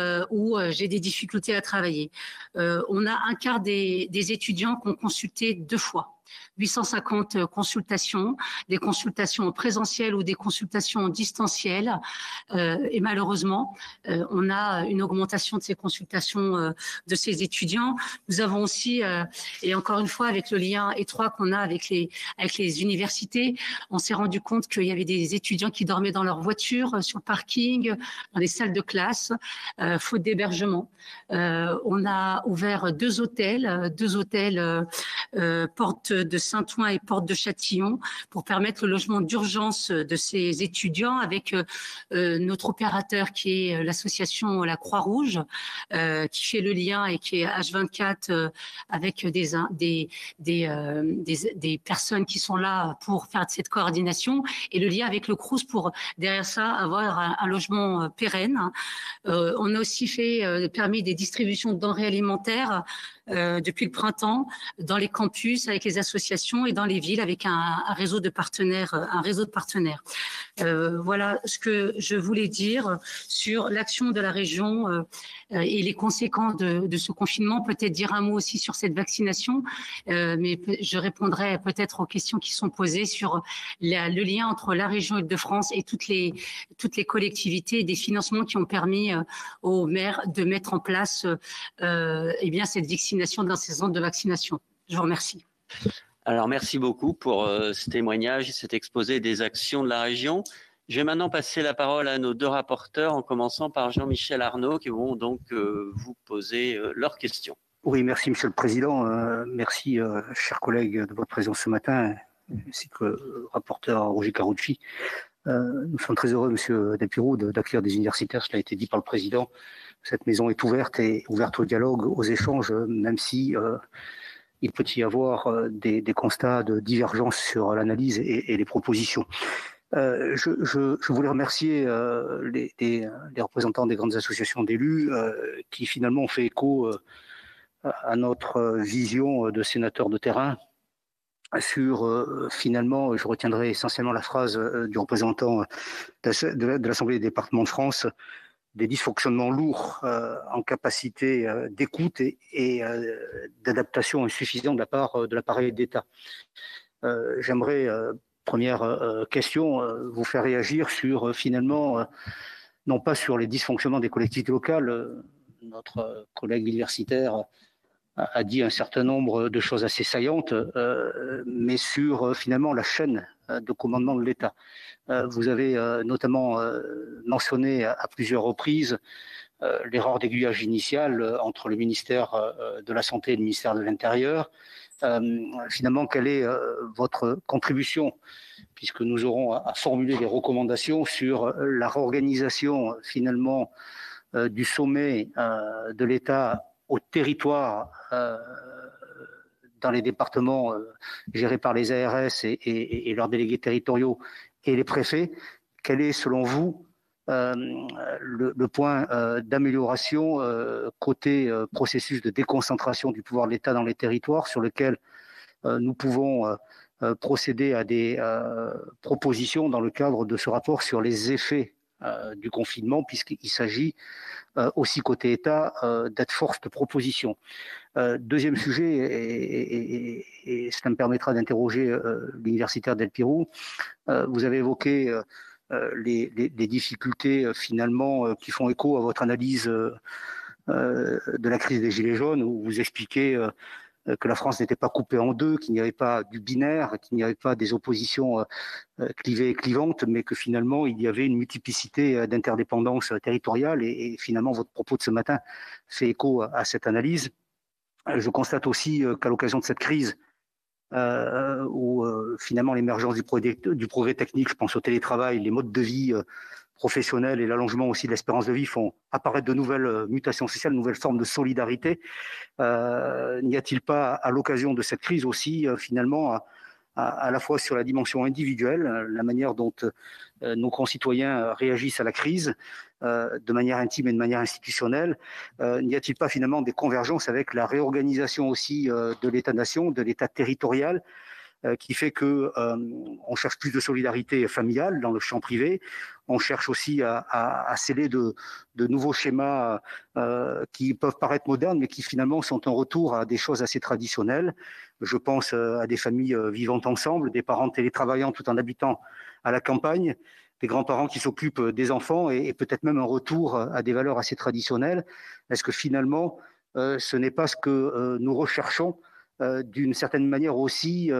j'ai des difficultés à travailler. On a un quart des étudiants qui ont consulté 2 fois. 850 consultations, des consultations en présentiel ou des consultations en distanciel. Et malheureusement, on a une augmentation de ces consultations de ces étudiants. Nous avons aussi, et encore une fois, avec le lien étroit qu'on a avec les universités, on s'est rendu compte qu'il y avait des étudiants qui dormaient dans leur voiture, sur le parking, dans les salles de classe, faute d'hébergement. On a ouvert 2 hôtels porte de Saint-Ouen et porte de Châtillon pour permettre le logement d'urgence de ces étudiants avec notre opérateur qui est l'association La Croix-Rouge, qui fait le lien et qui est H24 avec des personnes qui sont là pour faire cette coordination, et le lien avec le Crous pour derrière ça avoir un logement pérenne. On a aussi permis des distributions de denrées alimentaires depuis le printemps dans les campus avec les associations et dans les villes avec un réseau de partenaires. Voilà ce que je voulais dire sur l'action de la région et les conséquences de ce confinement. Peut-être dire un mot aussi sur cette vaccination, mais je répondrai peut-être aux questions qui sont posées sur le lien entre la région Île-de-France et toutes les collectivités et des financements qui ont permis aux maires de mettre en place cette vaccination dans ces centres de vaccination. Je vous remercie. Alors, merci beaucoup pour ce témoignage et cet exposé des actions de la région. Je vais maintenant passer la parole à nos deux rapporteurs, en commençant par Jean-Michel Arnaud, qui vont donc vous poser leurs questions. Oui, merci Monsieur le Président. Merci, chers collègues, de votre présence ce matin, ainsi que le rapporteur Roger Carucci. Nous sommes très heureux, Monsieur Delpirou, d'accueillir des universitaires. Cela a été dit par le Président. Cette maison est ouverte au dialogue, aux échanges, même si il peut y avoir des constats de divergence sur l'analyse et les propositions. Je voulais remercier les représentants des grandes associations d'élus qui finalement ont fait écho à notre vision de sénateurs de terrain sur finalement, je retiendrai essentiellement la phrase du représentant de l'Assemblée des départements de France, des dysfonctionnements lourds en capacité d'écoute et d'adaptation insuffisante de la part de l'appareil d'État. J'aimerais, première question, vous faire réagir sur finalement, non pas sur les dysfonctionnements des collectivités locales, notre collègue universitaire a dit un certain nombre de choses assez saillantes, mais sur finalement la chaîne de commandement de l'État. Vous avez notamment mentionné à plusieurs reprises l'erreur d'aiguillage initiale entre le ministère de la Santé et le ministère de l'Intérieur. Finalement, quelle est votre contribution, puisque nous aurons à formuler des recommandations sur la réorganisation finalement du sommet de l'État au territoire dans les départements gérés par les ARS et leurs délégués territoriaux et les préfets. Quel est, selon vous, le point d'amélioration côté processus de déconcentration du pouvoir de l'État dans les territoires, sur lequel nous pouvons procéder à des propositions dans le cadre de ce rapport sur les effets du confinement, puisqu'il s'agit aussi côté État d'être force de proposition. Deuxième sujet, et cela me permettra d'interroger l'universitaire Delpirou, vous avez évoqué les difficultés finalement qui font écho à votre analyse de la crise des Gilets jaunes, où vous expliquez que la France n'était pas coupée en deux, qu'il n'y avait pas du binaire, qu'il n'y avait pas des oppositions clivées et clivantes, mais que finalement il y avait une multiplicité d'interdépendances territoriales, et finalement votre propos de ce matin fait écho à cette analyse. Je constate aussi qu'à l'occasion de cette crise, où finalement l'émergence du progrès technique, je pense au télétravail, les modes de vie professionnels et l'allongement aussi de l'espérance de vie font apparaître de nouvelles mutations sociales, de nouvelles formes de solidarité. N'y a-t-il pas, à l'occasion de cette crise aussi, finalement, à la fois sur la dimension individuelle, la manière dont nos concitoyens réagissent à la crise, de manière intime et de manière institutionnelle, n'y a-t-il pas finalement des convergences avec la réorganisation aussi de l'État-nation, de l'État territorial, qui fait que on cherche plus de solidarité familiale dans le champ privé, on cherche aussi à sceller de nouveaux schémas qui peuvent paraître modernes, mais qui finalement sont un retour à des choses assez traditionnelles. Je pense à des familles vivant ensemble, des parents télétravaillant tout en habitant à la campagne, des grands-parents qui s'occupent des enfants, et peut-être même un retour à des valeurs assez traditionnelles. Est-ce que finalement, ce n'est pas ce que nous recherchons d'une certaine manière aussi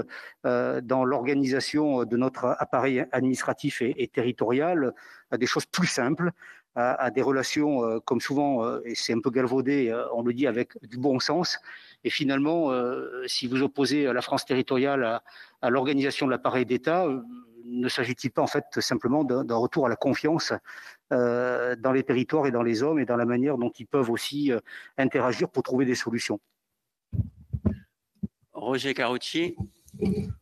dans l'organisation de notre appareil administratif et territorial, des choses plus simples, à des relations, comme souvent, et c'est un peu galvaudé, on le dit avec du bon sens. Et finalement, si vous opposez la France territoriale à l'organisation de l'appareil d'État, ne s'agit-il pas en fait simplement d'un retour à la confiance dans les territoires et dans les hommes et dans la manière dont ils peuvent aussi interagir pour trouver des solutions? Roger Carucci.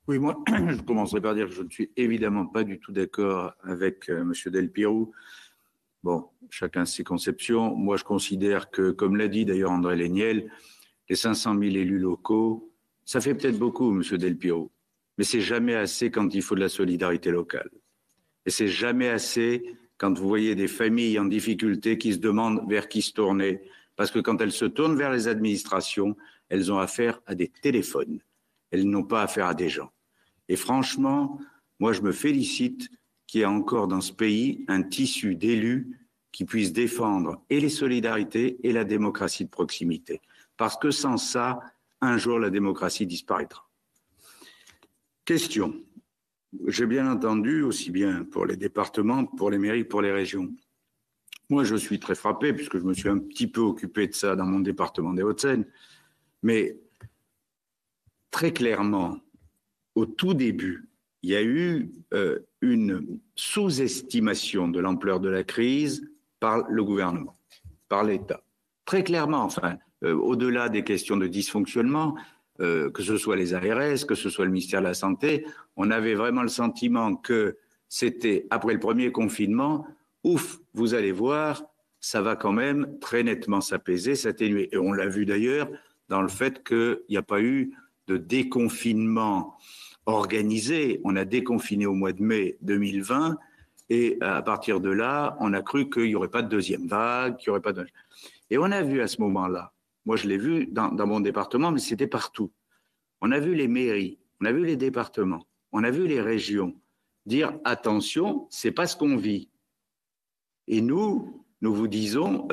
Oui, moi, je commencerai par dire que je ne suis évidemment pas du tout d'accord avec M. Del Pirou. Bon, chacun ses conceptions. Moi, je considère que, comme l'a dit d'ailleurs André Léniel, les 500 000 élus locaux, ça fait peut-être beaucoup, M. Del Pirou, mais c'est jamais assez quand il faut de la solidarité locale. Et c'est jamais assez quand vous voyez des familles en difficulté qui se demandent vers qui se tourner, parce que quand elles se tournent vers les administrations, elles ont affaire à des téléphones. Elles n'ont pas affaire à des gens. Et franchement, moi, je me félicite qu'il y ait encore dans ce pays un tissu d'élus qui puissent défendre et les solidarités et la démocratie de proximité. Parce que sans ça, un jour, la démocratie disparaîtra. Question. J'ai bien entendu, aussi bien pour les départements, pour les mairies, pour les régions. Moi, je suis très frappé, puisque je me suis un petit peu occupé de ça dans mon département des Hauts-de-Seine, mais très clairement, au tout début, il y a eu une sous-estimation de l'ampleur de la crise par le gouvernement, par l'État. Très clairement, enfin, au-delà des questions de dysfonctionnement, que ce soit les ARS, que ce soit le ministère de la Santé, on avait vraiment le sentiment que c'était, après le premier confinement, ouf, vous allez voir, ça va quand même très nettement s'apaiser, s'atténuer. Et on l'a vu d'ailleurs dans le fait qu'il n'y a pas eu de déconfinement organisé. On a déconfiné au mois de mai 2020 et à partir de là, on a cru qu'il n'y aurait pas de deuxième vague, qu'il n'y aurait pas de... Et on a vu à ce moment-là, moi je l'ai vu dans mon département, mais c'était partout. On a vu les mairies, on a vu les départements, on a vu les régions dire attention, c'est pas ce qu'on vit. Et nous vous disons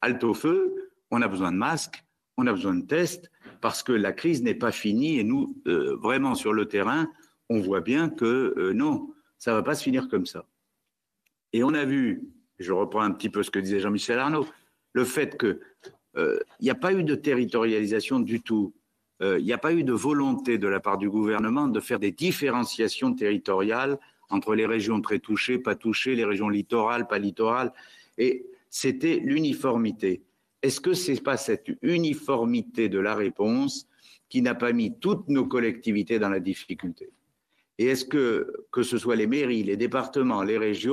halte au feu, on a besoin de masques, on a besoin de tests, parce que la crise n'est pas finie et nous, vraiment sur le terrain, on voit bien que non, ça ne va pas se finir comme ça. Et on a vu, je reprends un petit peu ce que disait Jean-Michel Arnaud, le fait qu'il n'y a pas eu de territorialisation du tout, il n'y a pas eu de volonté de la part du gouvernement de faire des différenciations territoriales entre les régions très touchées, pas touchées, les régions littorales, pas littorales, et c'était l'uniformité. Est-ce que ce n'est pas cette uniformité de la réponse qui n'a pas mis toutes nos collectivités dans la difficulté? Et est-ce que ce soit les mairies, les départements, les régions,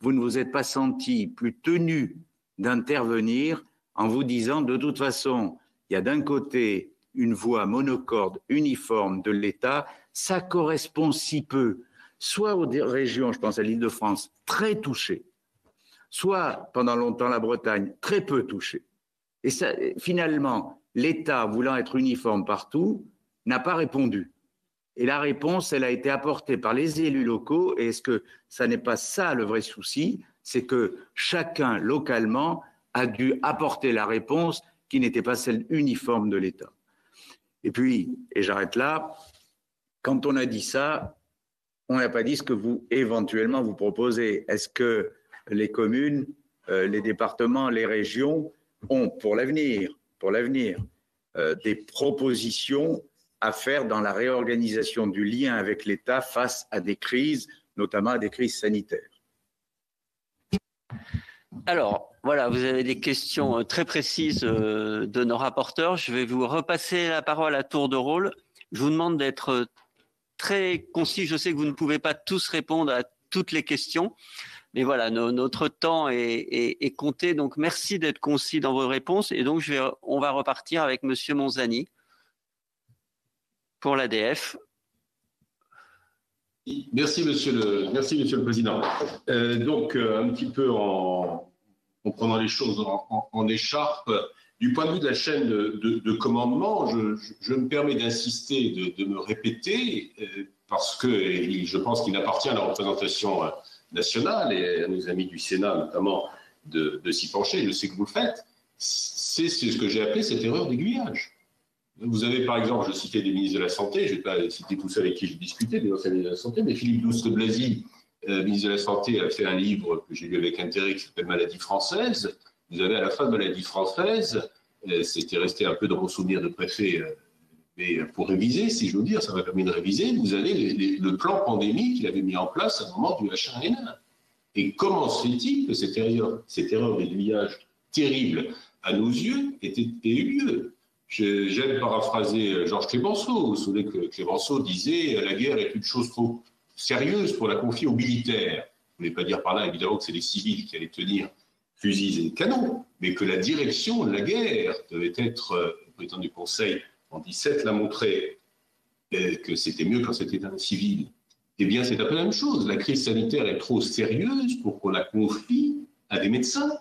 vous ne vous êtes pas sentis plus tenus d'intervenir en vous disant de toute façon, il y a d'un côté une voix monocorde uniforme de l'État, ça correspond si peu, soit aux régions, je pense à l'Île-de-France, très touchées, soit pendant longtemps la Bretagne, très peu touchée. Et ça, finalement, l'État, voulant être uniforme partout, n'a pas répondu. Et la réponse, elle a été apportée par les élus locaux. Et est-ce que ça n'est pas ça le vrai souci? C'est que chacun, localement, a dû apporter la réponse qui n'était pas celle uniforme de l'État. Et puis, et j'arrête là, quand on a dit ça, on n'a pas dit ce que vous, éventuellement, vous proposez. Est-ce que les communes, les départements, les régions ont, pour l'avenir, des propositions à faire dans la réorganisation du lien avec l'État face à des crises, notamment à des crises sanitaires? Alors, voilà, vous avez des questions très précises de nos rapporteurs. Je vais vous repasser la parole à tour de rôle. Je vous demande d'être très concis. Je sais que vous ne pouvez pas tous répondre à toutes les questions, mais voilà, notre temps est compté. Donc, merci d'être concis dans vos réponses. Et donc, on va repartir avec Monsieur Monzani pour l'ADF. Merci, Monsieur le Président. Donc, un petit peu en prenant les choses en écharpe, du point de vue de la chaîne de commandement, je me permets d'insister, de me répéter, parce que je pense qu'il appartient à la représentation nationale et à nos amis du Sénat, notamment, de s'y pencher. Je sais que vous le faites. C'est ce que j'ai appelé cette erreur d'aiguillage. Vous avez, par exemple, je citais des ministres de la Santé, je ne vais pas citer tous ceux avec qui j'ai discuté, des anciens ministres de la Santé, mais Philippe Douste-Blazy, ministre de la Santé, a fait un livre que j'ai lu avec intérêt qui s'appelle Maladie française. Vous avez à la fin de Maladie française, c'était resté un peu dans vos souvenirs de préfet, mais pour réviser, si j'ose dire, ça m'a permis de réviser, vous avez le plan pandémique qu'il avait mis en place à un moment du H1N1. Et comment se fait-il que cette erreur d'aiguillage terrible à nos yeux ait eu lieu? J'aime paraphraser Georges Clémenceau. Vous vous souvenez que Clémenceau disait « La guerre est une chose trop sérieuse pour la confier aux militaires ». Je ne voulais pas dire par là, évidemment, que c'est les civils qui allaient tenir fusils et canons, mais que la direction de la guerre devait être, le président du Conseil en 17 l'a montré, que c'était mieux quand c'était un civil. Eh bien, c'est un peu la même chose. La crise sanitaire est trop sérieuse pour qu'on la confie à des médecins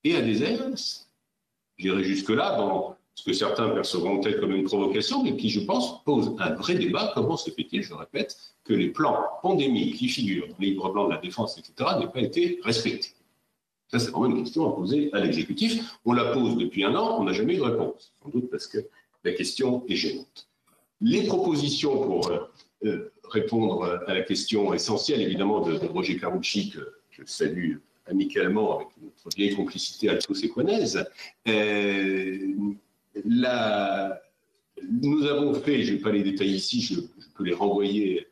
et à des ARS. J'irai jusque-là dans ce que certains percevront peut-être comme une provocation, mais qui, je pense, pose un vrai débat. Comment se fait-il, je répète, que les plans pandémiques qui figurent dans le livre blanc de la défense, etc., n'aient pas été respectés? Ça, c'est vraiment une question à poser à l'exécutif. On la pose depuis un an, on n'a jamais eu de réponse. Sans doute parce que la question est gênante. Les propositions pour répondre à la question essentielle, évidemment, de Roger Carucci, que je salue amicalement avec notre vieille complicité alto-séquanaise, nous avons fait, je ne vais pas les détailler ici, je peux les renvoyer,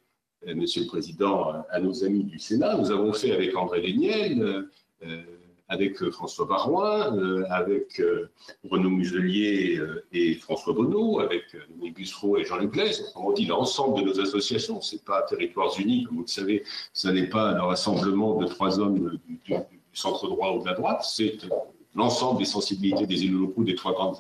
Monsieur le Président, à nos amis du Sénat. Nous avons fait avec André Léniel, avec François Baroin, avec Renaud Muselier et François Bonneau, avec Dominique Bussereau et Jean-Luc Glaise. On dit l'ensemble de nos associations. Ce n'est pas Territoires Unis, comme vous le savez, ce n'est pas le rassemblement de 3 hommes du centre droit ou de la droite, c'est l'ensemble des sensibilités des élus locaux des 3 grandes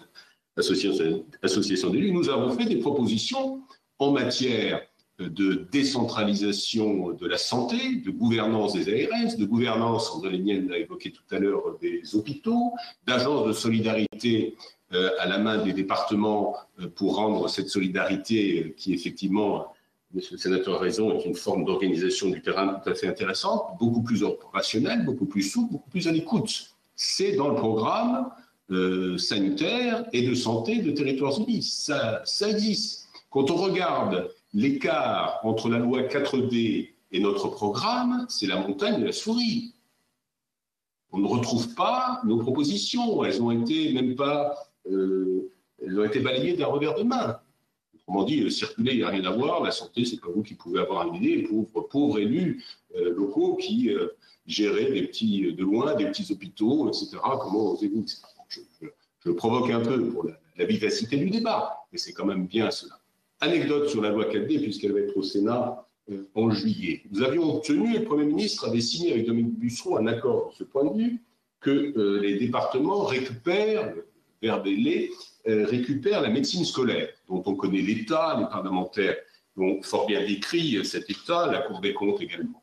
associations d'élus. Nous avons fait des propositions en matière de décentralisation de la santé, de gouvernance des ARS, de gouvernance, André Léniel l'a évoqué tout à l'heure, des hôpitaux, d'agence de solidarité à la main des départements pour rendre cette solidarité qui effectivement, Monsieur le Sénateur a raison, est une forme d'organisation du terrain tout à fait intéressante, beaucoup plus opérationnelle, beaucoup plus souple, beaucoup plus à l'écoute. C'est dans le programme sanitaire et de santé de Territoires Unis. Ça existe. Quand on regarde l'écart entre la loi 4D et notre programme, c'est la montagne et la souris. On ne retrouve pas nos propositions. Elles ont été même pas, elles ont été balayées d'un revers de main. Autrement dit, circuler, il n'y a rien à voir. La santé, c'est pas vous qui pouvez avoir une idée. Pauvres élus locaux qui géraient de loin des petits hôpitaux, etc. Comment osez-vous? Je provoque un peu pour la vivacité du débat, mais c'est quand même bien cela. Anecdote sur la loi 4D, puisqu'elle va être au Sénat en juillet. Nous avions obtenu, le Premier ministre avait signé avec Dominique Bussereau un accord de ce point de vue, que les départements récupèrent, récupèrent la médecine scolaire, dont on connaît l'état, les parlementaires ont fort bien décrit cet état, la Cour des comptes également.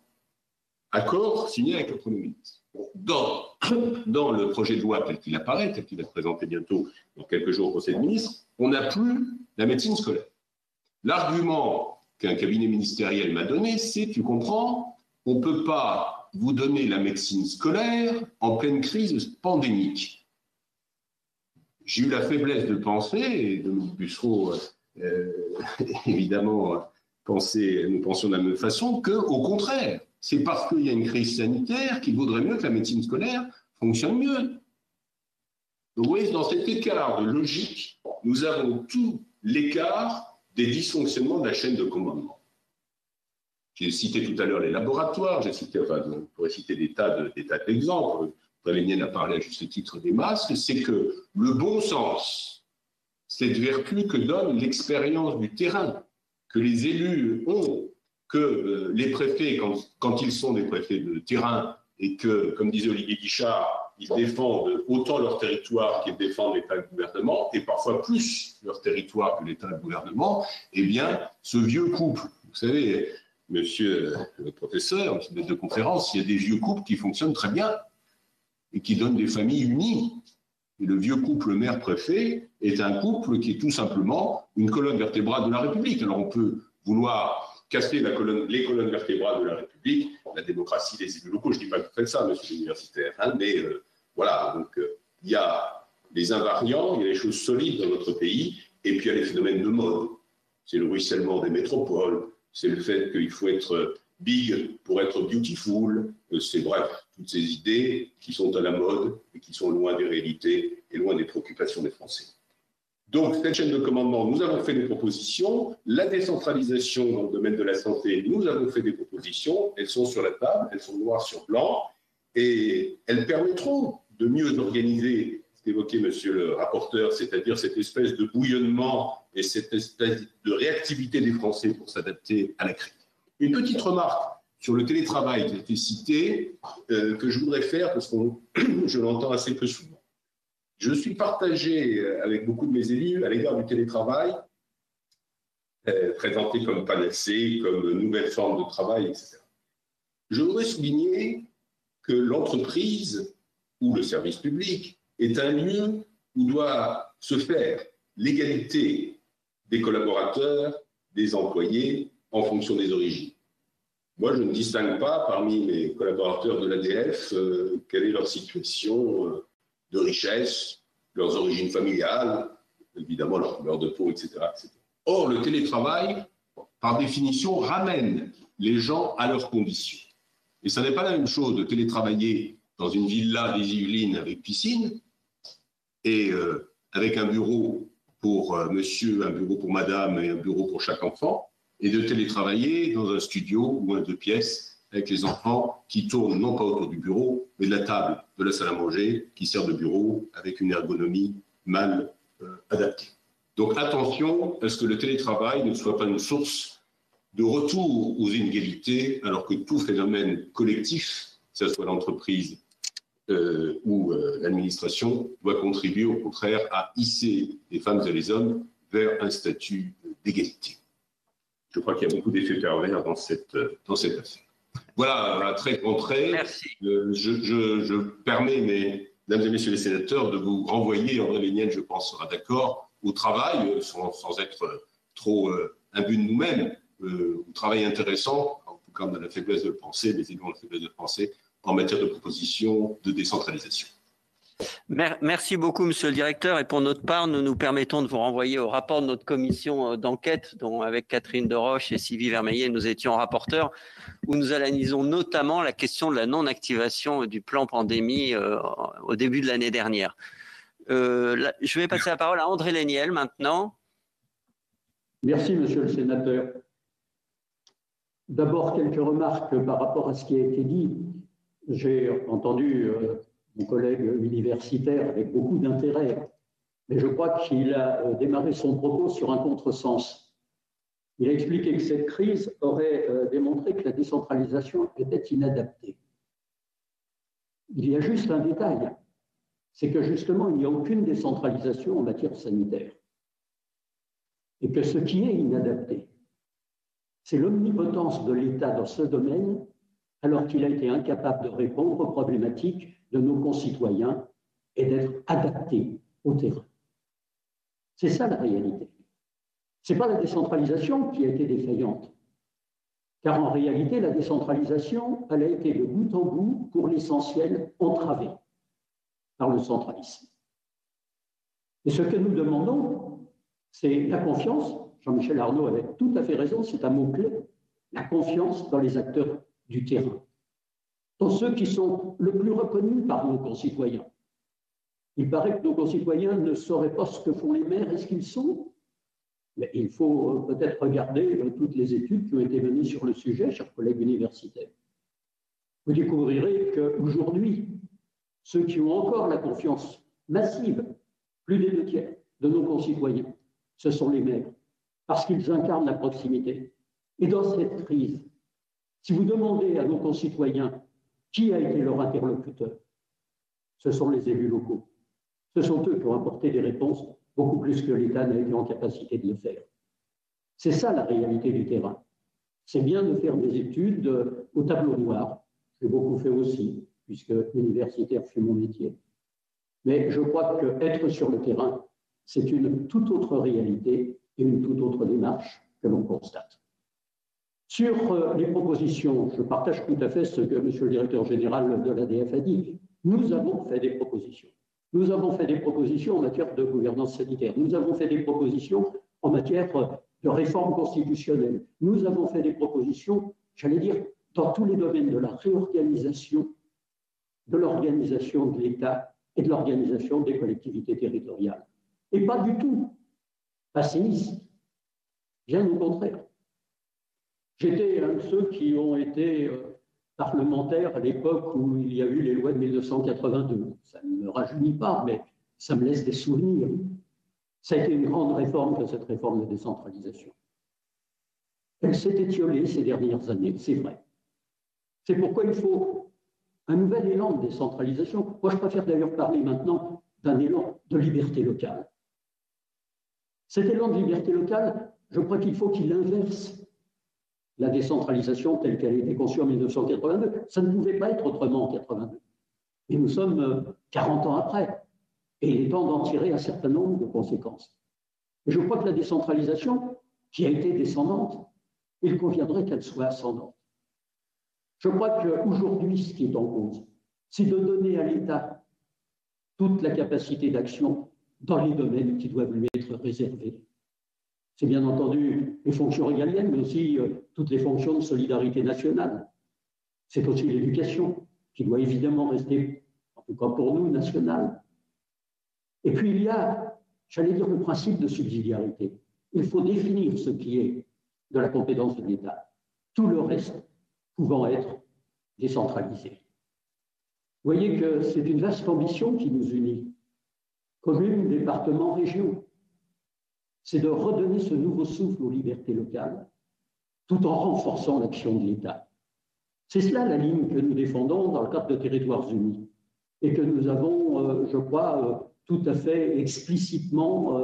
Accord signé avec le Premier ministre. Dans le projet de loi tel qu'il apparaît, tel qu'il va être présenté bientôt dans quelques jours au Conseil des ministres, on n'a plus la médecine scolaire. L'argument qu'un cabinet ministériel m'a donné, c'est, tu comprends, on ne peut pas vous donner la médecine scolaire en pleine crise pandémique. J'ai eu la faiblesse de penser, et Dominique Bussereau, évidemment, nous pensions de la même façon, qu'au contraire, c'est parce qu'il y a une crise sanitaire qu'il vaudrait mieux que la médecine scolaire fonctionne mieux. Donc vous voyez, dans cet écart de logique, nous avons tout l'écart des dysfonctionnements de la chaîne de commandement. J'ai cité tout à l'heure les laboratoires, on pourrait citer des tas d'exemples. Léniel a parlé à juste titre des masques, c'est que le bon sens, cette vertu que donne l'expérience du terrain, que les élus ont, que les préfets, quand ils sont des préfets de terrain, et que, comme disait Olivier Guichard, ils défendent autant leur territoire qu'ils défendent l'État et le gouvernement, et parfois plus leur territoire que l'État et le gouvernement, eh bien, ce vieux couple, vous savez, monsieur le professeur, monsieur le maître de conférence, il y a des vieux couples qui fonctionnent très bien et qui donnent des familles unies. Et le vieux couple maire-préfet est un couple qui est tout simplement une colonne vertébrale de la République. Alors on peut vouloir casser les colonnes vertébrales de la République, la démocratie, les élus locaux. Je ne dis pas que vous faites ça, monsieur l'universitaire, hein, mais voilà. Donc il y a les invariants, il y a les choses solides dans notre pays, et puis il y a les phénomènes de mode. C'est le ruissellement des métropoles, c'est le fait qu'il faut être big pour être beautiful, c'est bref, toutes ces idées qui sont à la mode et qui sont loin des réalités et loin des préoccupations des Français. Donc, cette chaîne de commandement, nous avons fait des propositions. La décentralisation dans le domaine de la santé, nous avons fait des propositions. Elles sont sur la table, elles sont noires sur blanc et elles permettront de mieux organiser ce qu'évoquait monsieur le rapporteur, c'est-à-dire cette espèce de bouillonnement et cette espèce de réactivité des Français pour s'adapter à la crise. Une petite remarque sur le télétravail qui a été cité, que je voudrais faire parce que je l'entends assez peu souvent. Je suis partagé avec beaucoup de mes élus à l'égard du télétravail, présenté comme panacée, comme nouvelle forme de travail, etc. Je voudrais souligner que l'entreprise ou le service public est un lieu où doit se faire l'égalité des collaborateurs, des employés, en fonction des origines. Moi, je ne distingue pas parmi mes collaborateurs de l'ADF quelle est leur situation de richesse, leurs origines familiales, évidemment leur couleur de peau, etc., etc. Or, le télétravail, par définition, ramène les gens à leurs conditions. Et ça n'est pas la même chose de télétravailler dans une villa des Yvelines avec piscine et avec un bureau pour monsieur, un bureau pour madame et un bureau pour chaque enfant, et de télétravailler dans un studio ou un 2 pièces avec les enfants qui tournent non pas autour du bureau, mais de la table de la salle à manger qui sert de bureau avec une ergonomie mal adaptée. Donc attention à ce que le télétravail ne soit pas une source de retour aux inégalités, alors que tout phénomène collectif, que ce soit l'entreprise ou l'administration, doit contribuer au contraire à hisser les femmes et les hommes vers un statut d'égalité. Je crois qu'il y a beaucoup d'effets pervers dans cette affaire. Voilà, très grand trait. Merci. Je permets, mesdames et messieurs les sénateurs, de vous renvoyer, André Léniel, je pense, sera d'accord, au travail, sans être trop imbus de nous-mêmes, au travail intéressant, en tout cas on a la faiblesse de le penser, les élus ont la faiblesse de le penser, en matière de proposition de décentralisation. Merci beaucoup, monsieur le directeur. Et pour notre part, nous nous permettons de vous renvoyer au rapport de notre commission d'enquête, dont avec Catherine Deroche et Sylvie Vermeillet, nous étions rapporteurs, où nous analysons notamment la question de la non-activation du plan pandémie au début de l'année dernière. Je vais passer la parole à André Léniel maintenant. Merci, monsieur le sénateur. D'abord, quelques remarques par rapport à ce qui a été dit. J'ai entendu mon collègue universitaire avec beaucoup d'intérêt, mais je crois qu'il a démarré son propos sur un contresens. Il a expliqué que cette crise aurait démontré que la décentralisation était inadaptée. Il y a juste un détail, c'est que justement, il n'y a aucune décentralisation en matière sanitaire. Et que ce qui est inadapté, c'est l'omnipotence de l'État dans ce domaine, alors qu'il a été incapable de répondre aux problématiques de nos concitoyens et d'être adapté au terrain. C'est ça la réalité. Ce n'est pas la décentralisation qui a été défaillante, car en réalité, la décentralisation, elle a été de bout en bout, pour l'essentiel, entravée par le centralisme. Et ce que nous demandons, c'est la confiance. Jean-Michel Arnaud avait tout à fait raison, c'est un mot-clé, la confiance dans les acteurs du terrain, dans ceux qui sont le plus reconnus par nos concitoyens. Il paraît que nos concitoyens ne sauraient pas ce que font les maires et ce qu'ils sont. Mais il faut peut-être regarder toutes les études qui ont été menées sur le sujet, chers collègues universitaires. Vous découvrirez qu'aujourd'hui, ceux qui ont encore la confiance massive, plus des 2/3 de nos concitoyens, ce sont les maires, parce qu'ils incarnent la proximité. Et dans cette crise, si vous demandez à nos concitoyens qui a été leur interlocuteur, ce sont les élus locaux. Ce sont eux qui ont apporté des réponses beaucoup plus que l'État n'a été en capacité de le faire. C'est ça la réalité du terrain. C'est bien de faire des études au tableau noir. J'ai beaucoup fait aussi, puisque universitaire fut mon métier. Mais je crois qu'être sur le terrain, c'est une toute autre réalité et une toute autre démarche que l'on constate. Sur les propositions, je partage tout à fait ce que M. le directeur général de l'ADF a dit. Nous avons fait des propositions. Nous avons fait des propositions en matière de gouvernance sanitaire. Nous avons fait des propositions en matière de réforme constitutionnelle. Nous avons fait des propositions j'allais dire, dans tous les domaines de la réorganisation, de l'organisation de l'État et de l'organisation des collectivités territoriales. Et pas du tout passéiste, bien au contraire. J'étais un de ceux qui ont été parlementaires à l'époque où il y a eu les lois de 1982. Ça ne me rajeunit pas, mais ça me laisse des souvenirs. Ça a été une grande réforme que cette réforme de décentralisation. Elle s'est étiolée ces dernières années, c'est vrai. C'est pourquoi il faut un nouvel élan de décentralisation. Moi, je préfère d'ailleurs parler maintenant d'un élan de liberté locale. Cet élan de liberté locale, je crois qu'il faut qu'il inverse la décentralisation telle qu'elle a été conçue en 1982. Ça ne pouvait pas être autrement en 82. Et nous sommes 40 ans après. Et il est temps d'en tirer un certain nombre de conséquences. Et je crois que la décentralisation, qui a été descendante, il conviendrait qu'elle soit ascendante. Je crois qu'aujourd'hui, ce qui est en cause, c'est de donner à l'État toute la capacité d'action dans les domaines qui doivent lui être réservés. C'est bien entendu les fonctions régaliennes, mais aussi toutes les fonctions de solidarité nationale. C'est aussi l'éducation, qui doit évidemment rester, en tout cas pour nous, nationale. Et puis il y a, j'allais dire, le principe de subsidiarité. Il faut définir ce qui est de la compétence de l'État. Tout le reste pouvant être décentralisé. Vous voyez que c'est une vaste ambition qui nous unit. Communes, départements, régions. C'est de redonner ce nouveau souffle aux libertés locales, tout en renforçant l'action de l'État. C'est cela la ligne que nous défendons dans le cadre de Territoires Unis et que nous avons, je crois, tout à fait explicitement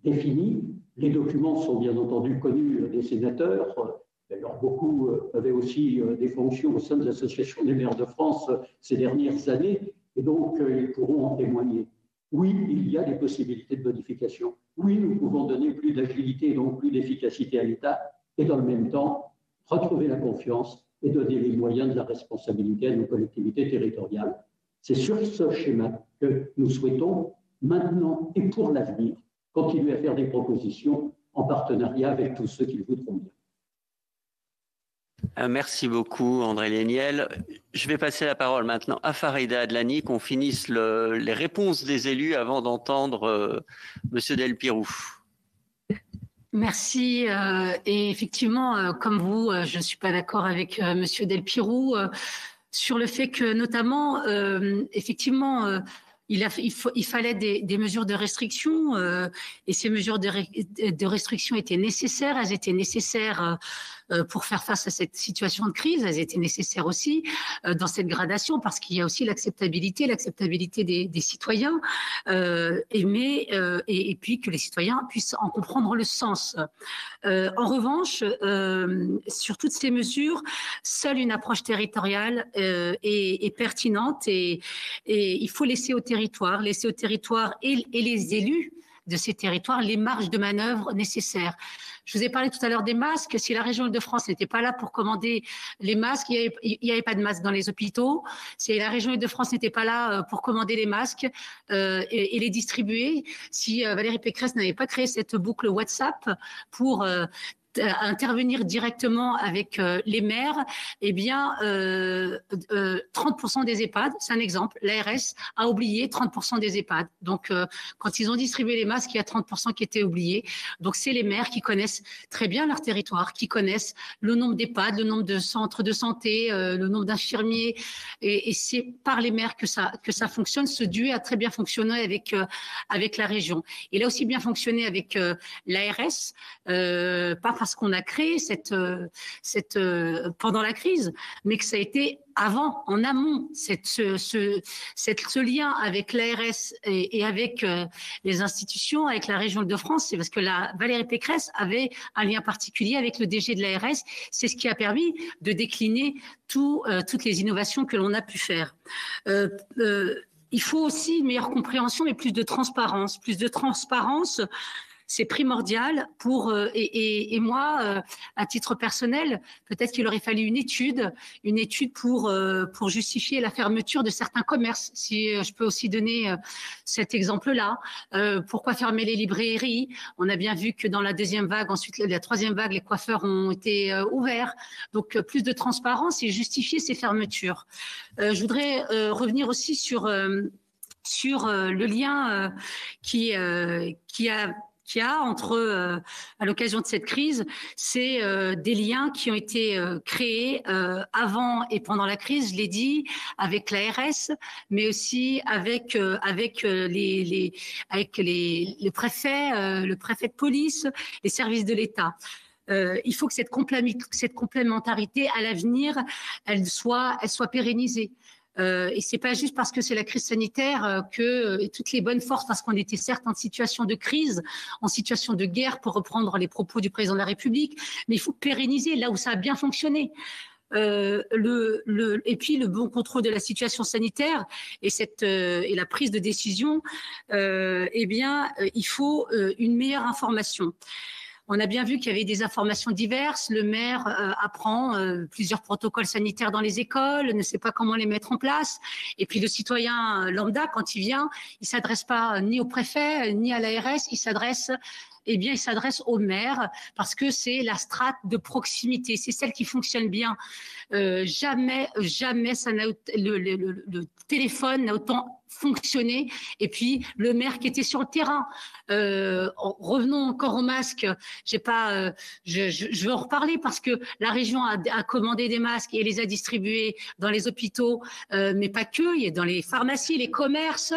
définie. Les documents sont bien entendu connus des sénateurs. D'ailleurs, beaucoup avaient aussi des fonctions au sein de l'Association des maires de France ces dernières années, et donc ils pourront en témoigner. Oui, il y a des possibilités de modification. Oui, nous pouvons donner plus d'agilité et donc plus d'efficacité à l'État, et dans le même temps, retrouver la confiance et donner les moyens de la responsabilité à nos collectivités territoriales. C'est sur ce schéma que nous souhaitons, maintenant et pour l'avenir, continuer à faire des propositions en partenariat avec tous ceux qui le voudront bien. Merci beaucoup, André Léniel. Je vais passer la parole maintenant à Farida Adlani, qu'on finisse les réponses des élus avant d'entendre Monsieur Delpirou. Merci. Et effectivement, comme vous, je ne suis pas d'accord avec Monsieur Delpirou sur le fait que, notamment, effectivement, il fallait des mesures de restriction et ces mesures de restriction étaient nécessaires. Elles étaient nécessaires pour faire face à cette situation de crise. Elles étaient nécessaires aussi dans cette gradation parce qu'il y a aussi l'acceptabilité des citoyens et puis que les citoyens puissent en comprendre le sens. En revanche, sur toutes ces mesures, seule une approche territoriale est pertinente et il faut laisser au territoire et les élus de ces territoires les marges de manœuvre nécessaires. Je vous ai parlé tout à l'heure des masques. Si la région Île-de-France n'était pas là pour commander les masques, il n'y avait pas de masques dans les hôpitaux. Si la région Île-de-France n'était pas là pour commander les masques et les distribuer, si Valérie Pécresse n'avait pas créé cette boucle WhatsApp pour intervenir directement avec les maires, eh bien 30% des EHPAD, c'est un exemple, l'ARS a oublié 30% des EHPAD. Donc quand ils ont distribué les masques, il y a 30% qui étaient oubliés. Donc c'est les maires qui connaissent très bien leur territoire, qui connaissent le nombre d'EHPAD, le nombre de centres de santé, le nombre d'infirmiers, et c'est par les maires que ça fonctionne. Ce duo a très bien fonctionné avec la région. Il a aussi bien fonctionné avec l'ARS, pas parce qu'on a créé pendant la crise, mais que ça a été avant, en amont, ce lien avec l'ARS et avec les institutions, avec la région Île-de-France, c'est parce que Valérie Pécresse avait un lien particulier avec le DG de l'ARS. C'est ce qui a permis de décliner toutes les innovations que l'on a pu faire. Il faut aussi une meilleure compréhension et plus de transparence. Plus de transparence, c'est primordial pour et moi, à titre personnel, peut-être qu'il aurait fallu une étude pour justifier la fermeture de certains commerces. Si je peux aussi donner cet exemple-là, pourquoi fermer les librairies? On a bien vu que dans la deuxième vague, ensuite la troisième vague, les coiffeurs ont été ouverts. Donc plus de transparence et justifier ces fermetures. Je voudrais revenir aussi sur le lien qui a entre, à l'occasion de cette crise, c'est des liens qui ont été créés avant et pendant la crise, je l'ai dit, avec l'ARS, mais aussi avec le préfet de police, les services de l'État. Il faut que cette complémentarité, à l'avenir, elle soit pérennisée. Et c'est pas juste parce que c'est la crise sanitaire que toutes les bonnes forces, parce qu'on était certes en situation de crise, en situation de guerre, pour reprendre les propos du président de la République, mais il faut pérenniser là où ça a bien fonctionné. Et puis le bon contrôle de la situation sanitaire et la prise de décision, il faut une meilleure information. On a bien vu qu'il y avait des informations diverses. Le maire apprend plusieurs protocoles sanitaires dans les écoles, ne sait pas comment les mettre en place. Et puis le citoyen lambda, quand il vient, il s'adresse pas ni au préfet ni à l'ARS, il s'adresse au maire parce que c'est la strate de proximité, c'est celle qui fonctionne bien. Jamais le téléphone n'a autant fonctionné. Et puis le maire qui était sur le terrain. Revenons encore au masque. Je veux en reparler parce que la région a commandé des masques et les a distribués dans les hôpitaux, mais pas que. Il y a dans les pharmacies, les commerces.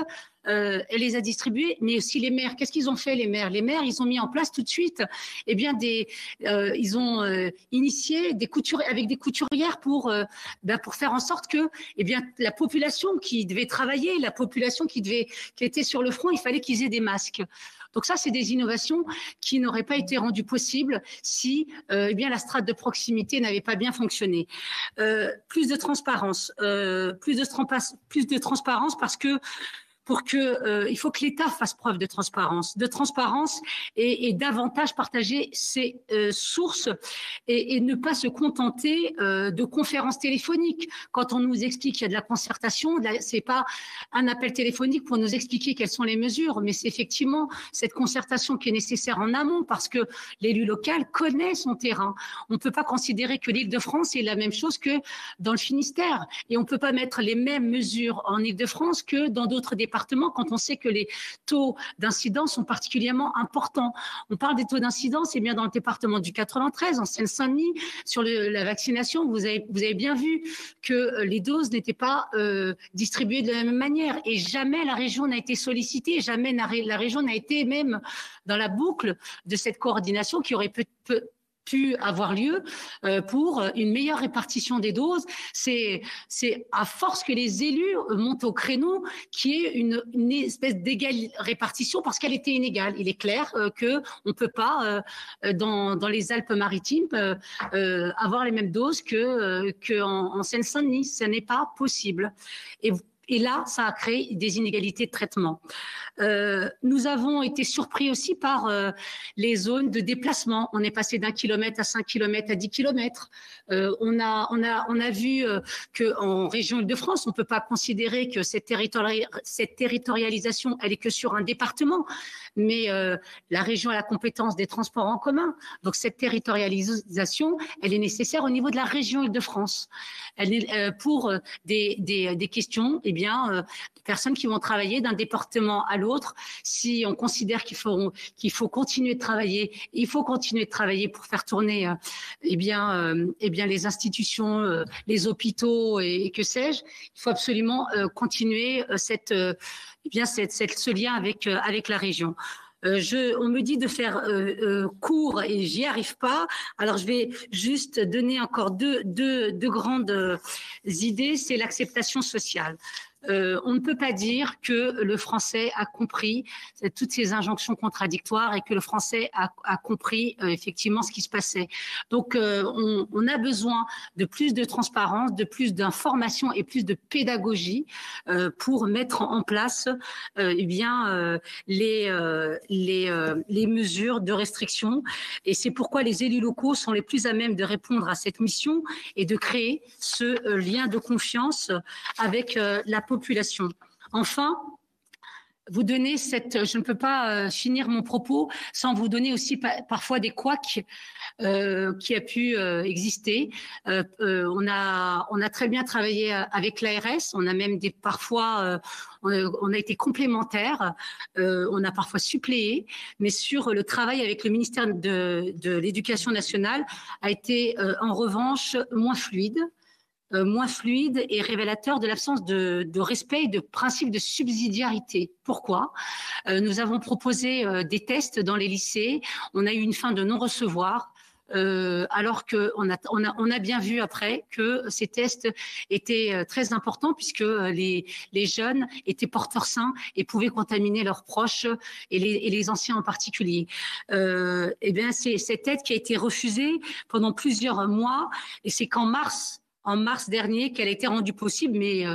Elle les a distribués, mais aussi les maires. Qu'est-ce qu'ils ont fait, les maires? Les maires, ils ont mis en place tout de suite, ils ont initié avec des couturières pour faire en sorte que, la population qui devait travailler, la population qui était sur le front, il fallait qu'ils aient des masques. Donc ça, c'est des innovations qui n'auraient pas été rendues possibles si la strate de proximité n'avait pas bien fonctionné. Plus de transparence parce que il faut que l'État fasse preuve de transparence et davantage partager ses sources et ne pas se contenter de conférences téléphoniques. Quand on nous explique qu'il y a de la concertation, c'est pas un appel téléphonique pour nous expliquer quelles sont les mesures, mais c'est effectivement cette concertation qui est nécessaire en amont parce que l'élu local connaît son terrain. On ne peut pas considérer que l'Île-de-France est la même chose que dans le Finistère et on ne peut pas mettre les mêmes mesures en Île-de-France que dans d'autres départements quand on sait que les taux d'incidence sont particulièrement importants. On parle des taux d'incidence, bien dans le département du 93, en Seine-Saint-Denis, sur la vaccination, vous avez bien vu que les doses n'étaient pas distribuées de la même manière et jamais la région n'a été sollicitée, jamais la région n'a été même dans la boucle de cette coordination qui aurait pu avoir lieu pour une meilleure répartition des doses. C'est à force que les élus montent au créneau qu'il y ait une espèce d'égale répartition parce qu'elle était inégale. Il est clair que on peut pas dans les Alpes-Maritimes avoir les mêmes doses que en Seine-Saint-Denis. Ce n'est pas possible. Et là, ça a créé des inégalités de traitement. Nous avons été surpris aussi par les zones de déplacement. On est passé d'1 kilomètre à 5 kilomètres à 10 kilomètres. On a vu qu'en région Île-de-France, on ne peut pas considérer que cette territorialisation, elle est que sur un département, mais la région a la compétence des transports en commun. Donc cette territorialisation, elle est nécessaire au niveau de la région Île-de-France. Elle est pour des questions, de personnes qui vont travailler d'un département à l'autre. Si on considère qu'il faut continuer de travailler, il faut continuer de travailler pour faire tourner les institutions, les hôpitaux et que sais-je. Il faut absolument continuer ce lien avec la région. On me dit de faire court et j'y arrive pas. Alors je vais juste donner encore deux grandes idées. C'est l'acceptation sociale. on ne peut pas dire que le français a compris toutes ces injonctions contradictoires et que le français a compris effectivement ce qui se passait. Donc, on a besoin de plus de transparence, de plus d'information et plus de pédagogie pour mettre en place les mesures de restriction. Et c'est pourquoi les élus locaux sont les plus à même de répondre à cette mission et de créer ce lien de confiance avec la population. Enfin, vous donner je ne peux pas finir mon propos sans vous donner aussi parfois des couacs qui a pu exister. On a très bien travaillé avec l'ARS, on a même parfois on a été complémentaires, on a parfois suppléé, mais sur le travail avec le ministère de l'Éducation nationale a été en revanche moins fluide et révélateur de l'absence de respect et de principe de subsidiarité. Pourquoi ? Nous avons proposé des tests dans les lycées, on a eu une fin de non-recevoir, alors qu'on a bien vu après que ces tests étaient très importants puisque les jeunes étaient porteurs sains et pouvaient contaminer leurs proches et les anciens en particulier. Eh bien, c'est cette aide qui a été refusée pendant plusieurs mois et c'est qu'en mars dernier qu'elle a été rendue possible, mais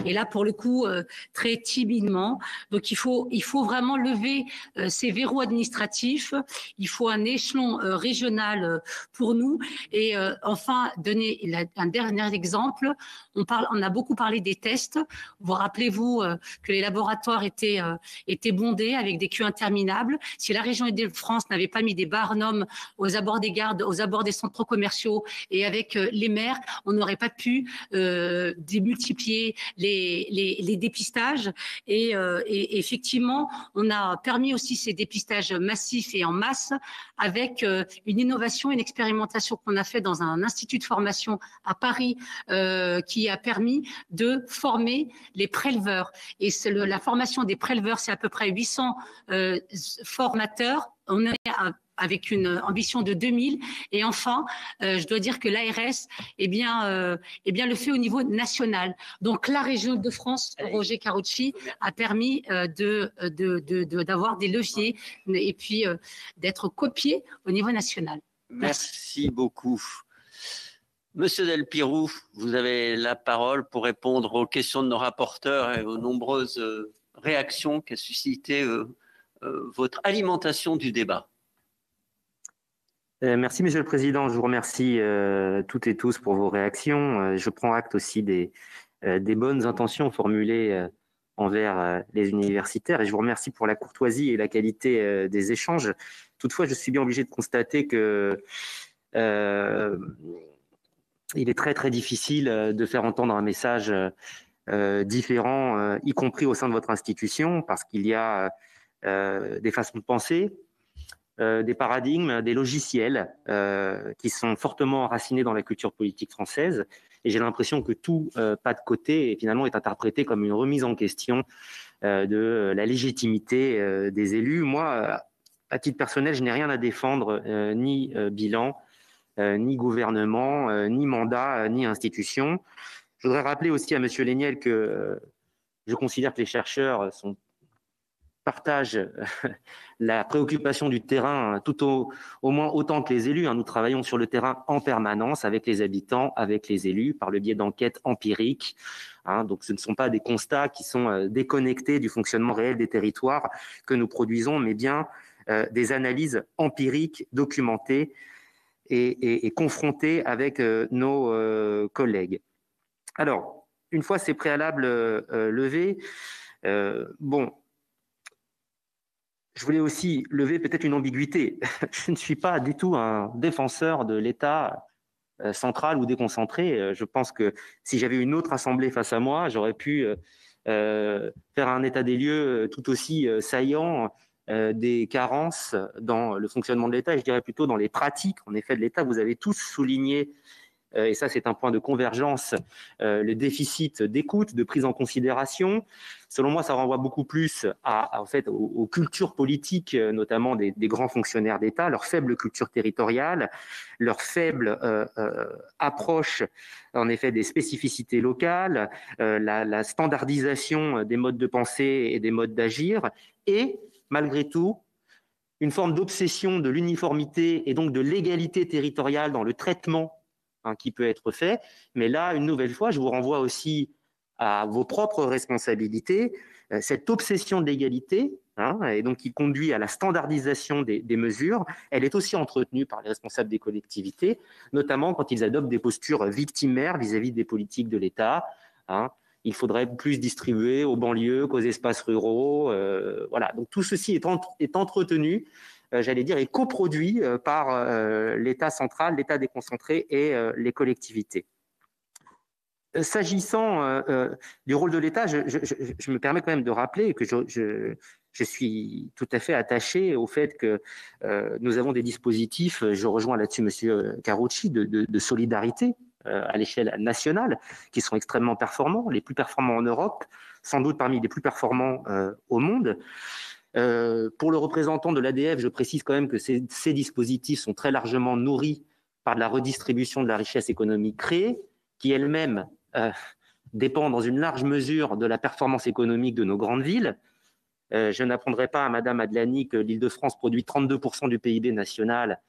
et là pour le coup très timidement. Donc il faut vraiment lever ces verrous administratifs. Il faut un échelon régional pour nous. Et enfin donner un dernier exemple. On a beaucoup parlé des tests. Vous rappelez-vous que les laboratoires étaient bondés avec des queues interminables. Si la région Île-de-France n'avait pas mis des barnums aux abords des gares, aux abords des centres commerciaux et avec les maires, on n'aurait pas pu démultiplier les dépistages et effectivement on a permis aussi ces dépistages massifs et en masse avec une innovation, une expérimentation qu'on a fait dans un institut de formation à Paris qui a permis de former les préleveurs et la formation des préleveurs, c'est à peu près 800 formateurs. On est avec une ambition de 2000. Et enfin, je dois dire que l'ARS le fait au niveau national. Donc, la région de France, Roger Carucci, a permis d'avoir des leviers et puis d'être copié au niveau national. Merci beaucoup. Monsieur Del Pirou, vous avez la parole pour répondre aux questions de nos rapporteurs et aux nombreuses réactions qu'a suscité votre alimentation du débat. Merci, Monsieur le Président. Je vous remercie toutes et tous pour vos réactions. Je prends acte aussi des bonnes intentions formulées envers les universitaires et je vous remercie pour la courtoisie et la qualité des échanges. Toutefois, je suis bien obligé de constater que il est très, très difficile de faire entendre un message différent, y compris au sein de votre institution, parce qu'il y a des façons de penser, des paradigmes, des logiciels qui sont fortement enracinés dans la culture politique française. Et j'ai l'impression que tout pas de côté finalement est interprété comme une remise en question de la légitimité des élus. Moi, à titre personnel, je n'ai rien à défendre, ni bilan, ni gouvernement, ni mandat, ni institution. Je voudrais rappeler aussi à M. Léniel que je considère que les chercheurs partagent la préoccupation du terrain tout au moins autant que les élus. Nous travaillons sur le terrain en permanence avec les habitants, avec les élus, par le biais d'enquêtes empiriques. Donc ce ne sont pas des constats qui sont déconnectés du fonctionnement réel des territoires que nous produisons, mais bien des analyses empiriques documentées et confrontées avec nos collègues. Alors, une fois ces préalables levés, je voulais aussi lever peut-être une ambiguïté. Je ne suis pas du tout un défenseur de l'État central ou déconcentré. Je pense que si j'avais une autre assemblée face à moi, j'aurais pu faire un état des lieux tout aussi saillant des carences dans le fonctionnement de l'État, et je dirais plutôt dans les pratiques, en effet, de l'État. Vous avez tous souligné et ça c'est un point de convergence, le déficit d'écoute, de prise en considération. Selon moi, ça renvoie beaucoup plus en fait, aux cultures politiques, notamment des grands fonctionnaires d'État, leur faible culture territoriale, leur faible approche en effet des spécificités locales, la standardisation des modes de pensée et des modes d'agir, et malgré tout, une forme d'obsession de l'uniformité et donc de l'égalité territoriale dans le traitement qui peut être fait. Mais là, une nouvelle fois, je vous renvoie aussi à vos propres responsabilités. Cette obsession de l'égalité, et donc qui conduit à la standardisation des mesures, elle est aussi entretenue par les responsables des collectivités, notamment quand ils adoptent des postures victimaires vis-à-vis des politiques de l'État. Il faudrait plus distribuer aux banlieues qu'aux espaces ruraux. Voilà. Donc tout ceci est entretenu, j'allais dire, et coproduit par l'État central, l'État déconcentré et les collectivités. S'agissant du rôle de l'État, je me permets quand même de rappeler que je suis tout à fait attaché au fait que nous avons des dispositifs, je rejoins là-dessus M. Carucci, de solidarité à l'échelle nationale, qui sont extrêmement performants, les plus performants en Europe, sans doute parmi les plus performants au monde. Pour le représentant de l'ADF, je précise quand même que ces dispositifs sont très largement nourris par de la redistribution de la richesse économique créée, qui elle-même dépend dans une large mesure de la performance économique de nos grandes villes. Je n'apprendrai pas à Madame Adlani que l'Île-de-France produit 32% du PIB national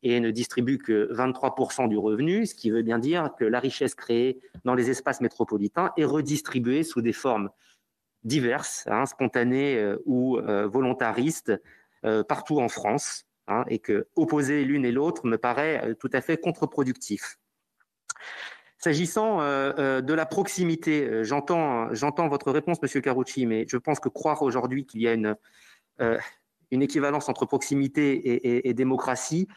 et ne distribue que 23% du revenu, ce qui veut bien dire que la richesse créée dans les espaces métropolitains est redistribuée sous des formes diverses, spontanées ou volontaristes, partout en France, et que opposer l'une et l'autre me paraît tout à fait contre-productif. S'agissant de la proximité, j'entends votre réponse, Monsieur Carucci, mais je pense que croire aujourd'hui qu'il y a une équivalence entre proximité et démocratie,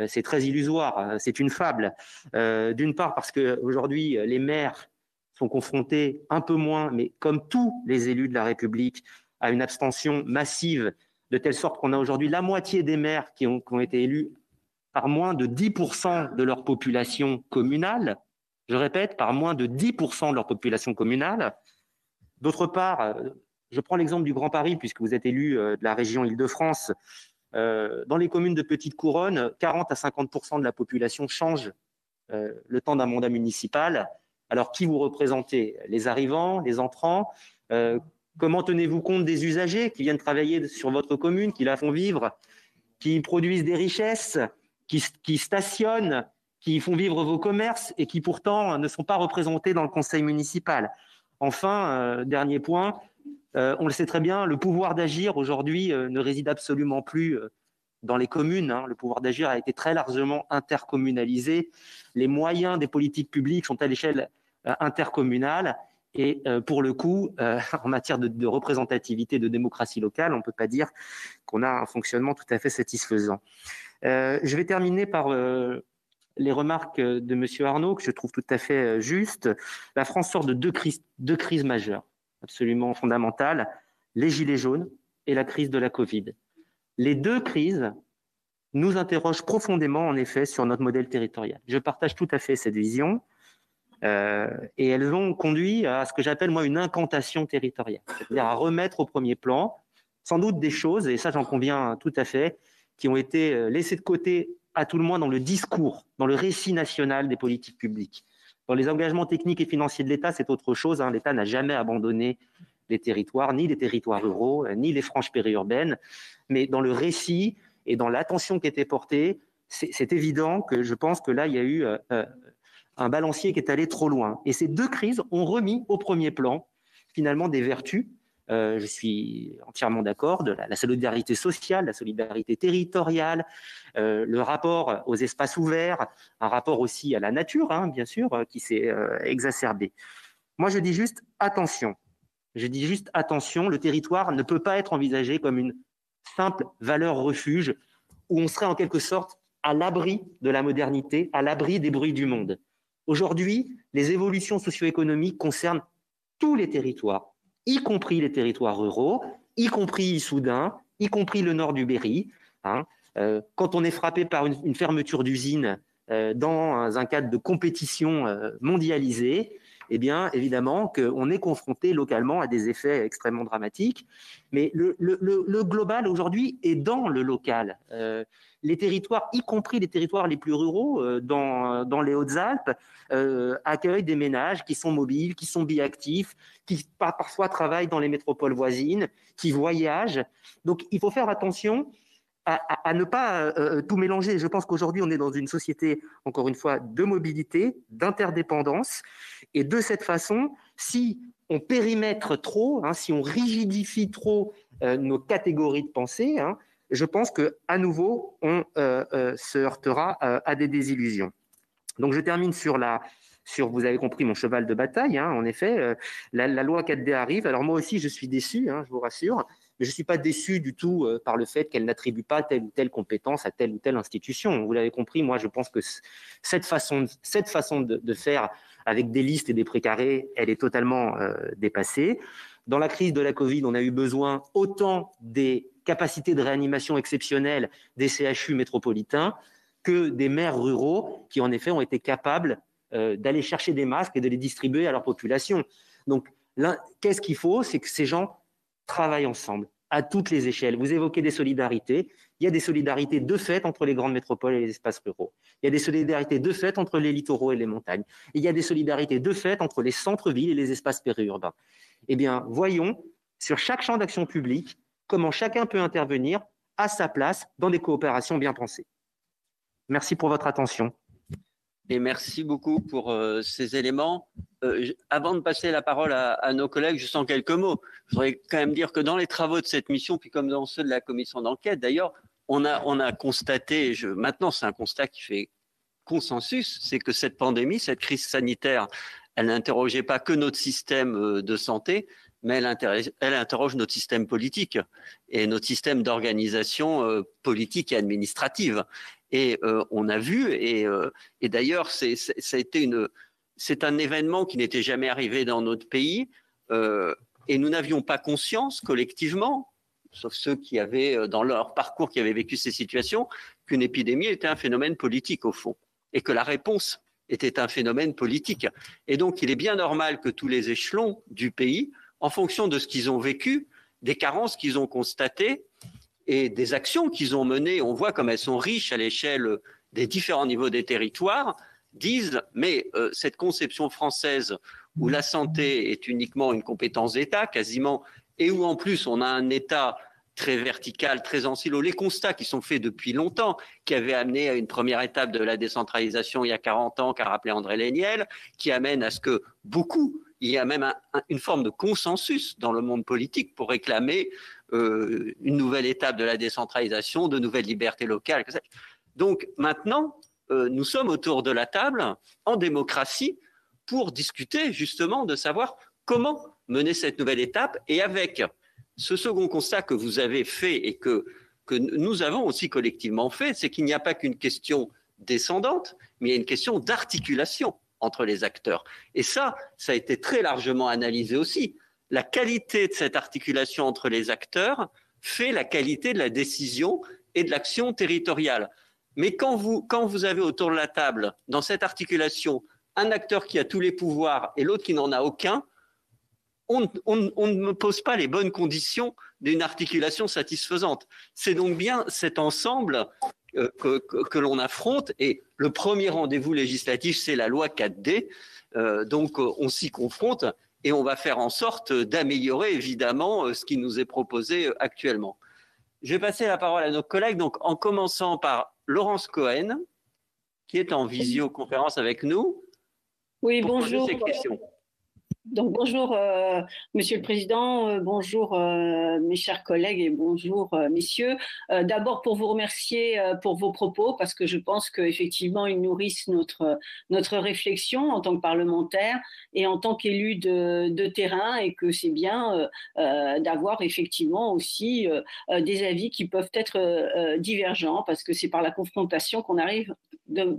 c'est très illusoire, c'est une fable. D'une part parce qu'aujourd'hui, les maires sont confrontés un peu moins, mais comme tous les élus de la République, à une abstention massive, de telle sorte qu'on a aujourd'hui la moitié des maires qui ont été élus par moins de 10% de leur population communale. Je répète, par moins de 10% de leur population communale. D'autre part, je prends l'exemple du Grand Paris, puisque vous êtes élu de la région Île-de-France. Dans les communes de petite couronne, 40 à 50% de la population change le temps d'un mandat municipal. Alors, qui vous représentez? Les arrivants, les entrants? Comment tenez-vous compte des usagers qui viennent travailler sur votre commune, qui la font vivre, qui produisent des richesses, qui stationnent, qui font vivre vos commerces et qui pourtant ne sont pas représentés dans le conseil municipal? Enfin, dernier point, on le sait très bien, le pouvoir d'agir aujourd'hui ne réside absolument plus dans les communes. Le pouvoir d'agir a été très largement intercommunalisé. Les moyens des politiques publiques sont à l'échelle intercommunale et pour le coup, en matière de représentativité, de démocratie locale, on ne peut pas dire qu'on a un fonctionnement tout à fait satisfaisant. Je vais terminer par les remarques de M. Arnaud, que je trouve tout à fait justes. La France sort de deux crises majeures, absolument fondamentales, les gilets jaunes et la crise de la Covid. Les deux crises nous interrogent profondément, en effet, sur notre modèle territorial. Je partage tout à fait cette vision, et elles ont conduit à ce que j'appelle, moi, une incantation territoriale, c'est-à-dire à remettre au premier plan, sans doute des choses, et ça j'en conviens tout à fait, qui ont été laissées de côté à tout le moins dans le discours, dans le récit national des politiques publiques. Dans les engagements techniques et financiers de l'État, c'est autre chose. L'État n'a jamais abandonné les territoires, ni les territoires ruraux, ni les franges périurbaines. Mais dans le récit et dans l'attention qui était portée, c'est évident que je pense que là, il y a eu un balancier qui est allé trop loin. Et ces deux crises ont remis au premier plan, finalement, des vertus. Je suis entièrement d'accord, de la solidarité sociale, la solidarité territoriale, le rapport aux espaces ouverts, un rapport aussi à la nature, bien sûr, qui s'est exacerbé. Moi, je dis juste attention. Le territoire ne peut pas être envisagé comme une simple valeur refuge où on serait en quelque sorte à l'abri de la modernité, à l'abri des bruits du monde. Aujourd'hui, les évolutions socio-économiques concernent tous les territoires, y compris les territoires ruraux, y compris Issoudun, y compris le nord du Berry. Quand on est frappé par une fermeture d'usine dans un cadre de compétition mondialisée, eh bien, évidemment qu'on est confronté localement à des effets extrêmement dramatiques. Mais le global, aujourd'hui, est dans le local. Les territoires, y compris les territoires les plus ruraux, dans les Hautes-Alpes, accueillent des ménages qui sont mobiles, qui sont biactifs, qui parfois travaillent dans les métropoles voisines, qui voyagent. Donc, il faut faire attention à ne pas tout mélanger. Je pense qu'aujourd'hui, on est dans une société, encore une fois, de mobilité, d'interdépendance. Et de cette façon, si on périmètre trop, si on rigidifie trop nos catégories de pensée, je pense qu'à nouveau, on se heurtera à des désillusions. Donc, je termine sur vous avez compris, mon cheval de bataille. En effet, la loi 4D arrive. Alors, moi aussi, je suis déçu, je vous rassure. Mais je ne suis pas déçu du tout par le fait qu'elle n'attribue pas telle ou telle compétence à telle ou telle institution. Vous l'avez compris, moi je pense que cette façon de faire avec des listes et des précarés, elle est totalement dépassée. Dans la crise de la Covid, on a eu besoin autant des capacités de réanimation exceptionnelles des CHU métropolitains que des maires ruraux qui en effet ont été capables d'aller chercher des masques et de les distribuer à leur population. Donc qu'est-ce qu'il faut? C'est que ces gens travaillent ensemble à toutes les échelles. Vous évoquez des solidarités. Il y a des solidarités de fait entre les grandes métropoles et les espaces ruraux. Il y a des solidarités de fait entre les littoraux et les montagnes. Il y a des solidarités de fait entre les centres-villes et les espaces périurbains. Eh bien, voyons sur chaque champ d'action publique comment chacun peut intervenir à sa place dans des coopérations bien pensées. Merci pour votre attention. Et merci beaucoup pour ces éléments. Avant de passer la parole à nos collègues, juste en quelques mots, je voudrais quand même dire que dans les travaux de cette mission, puis comme dans ceux de la commission d'enquête, d'ailleurs, on a constaté, maintenant c'est un constat qui fait consensus, c'est que cette pandémie, cette crise sanitaire, elle n'interrogeait pas que notre système de santé, mais elle interroge notre système politique et notre système d'organisation politique et administrative. Et on a vu, et d'ailleurs, c'est un événement qui n'était jamais arrivé dans notre pays, et nous n'avions pas conscience collectivement, sauf ceux qui avaient, dans leur parcours, qui avaient vécu ces situations, qu'une épidémie était un phénomène politique au fond, et que la réponse était un phénomène politique. Et donc, il est bien normal que tous les échelons du pays, en fonction de ce qu'ils ont vécu, des carences qu'ils ont constatées, et des actions qu'ils ont menées, on voit comme elles sont riches à l'échelle des différents niveaux des territoires, disent mais cette conception française où la santé est uniquement une compétence d'État quasiment, et où en plus on a un État très vertical, très en silo, les constats qui sont faits depuis longtemps, qui avaient amené à une première étape de la décentralisation il y a 40 ans, qu'a rappelé André Léniel, qui amène à ce que il y a même une forme de consensus dans le monde politique pour réclamer une nouvelle étape de la décentralisation, de nouvelles libertés locales. Donc maintenant, nous sommes autour de la table en démocratie pour discuter justement de savoir comment mener cette nouvelle étape, et avec ce second constat que vous avez fait et que nous avons aussi collectivement fait, c'est qu'il n'y a pas qu'une question descendante, mais il y a une question d'articulation entre les acteurs. Et ça a été très largement analysé aussi. La qualité de cette articulation entre les acteurs fait la qualité de la décision et de l'action territoriale. Mais quand vous avez autour de la table, dans cette articulation, un acteur qui a tous les pouvoirs et l'autre qui n'en a aucun, on ne pose pas les bonnes conditions d'une articulation satisfaisante. C'est donc bien cet ensemble que l'on affronte, et le premier rendez-vous législatif, c'est la loi 4D. Donc on s'y confronte et on va faire en sorte d'améliorer évidemment ce qui nous est proposé actuellement. Je vais passer la parole à nos collègues, donc en commençant par Laurence Cohen, qui est en visioconférence avec nous. Oui, pour bonjour. poser ces questions. Donc bonjour Monsieur le Président, bonjour mes chers collègues et bonjour messieurs. D'abord pour vous remercier pour vos propos, parce que je pense qu'effectivement ils nourrissent notre réflexion en tant que parlementaire et en tant qu'élu de terrain, et que c'est bien d'avoir effectivement aussi des avis qui peuvent être divergents, parce que c'est par la confrontation qu'on arrive,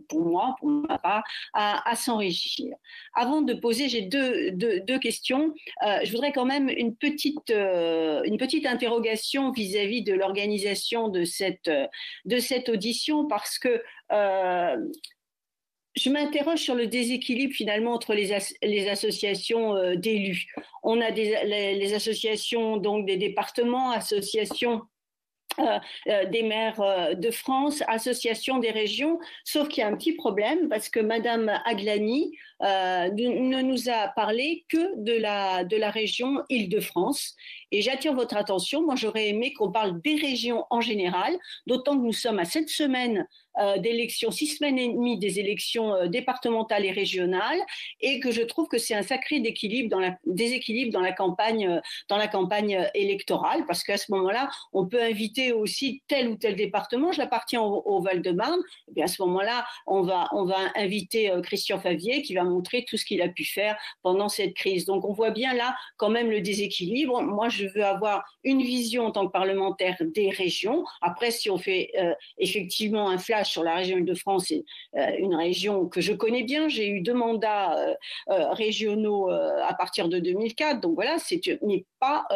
pour ma part, à s'enrichir. Avant de poser, j'ai deux questions. Je voudrais quand même une petite interrogation vis-à-vis de l'organisation de cette audition, parce que je m'interroge sur le déséquilibre finalement entre les associations d'élus. On a les associations donc des départements, associations des maires de France, associations des régions, sauf qu'il y a un petit problème parce que Madame Aglani ne nous a parlé que de la région Île-de-France. Et j'attire votre attention, moi j'aurais aimé qu'on parle des régions en général, d'autant que nous sommes à 7 semaines d'élections, 6 semaines et demie des élections départementales et régionales, et que je trouve que c'est un sacré déséquilibre dans la campagne électorale, parce qu'à ce moment-là, on peut inviter aussi tel ou tel département. J'appartiens au Val-de-Marne, et bien à ce moment-là, on va inviter Christian Favier qui va montrer tout ce qu'il a pu faire pendant cette crise. Donc on voit bien là quand même le déséquilibre. Moi, je veux avoir une vision en tant que parlementaire des régions. Après, si on fait effectivement un flash sur la région Île-de-France, c'est une région que je connais bien. J'ai eu 2 mandats régionaux à partir de 2004. Donc voilà, mais pas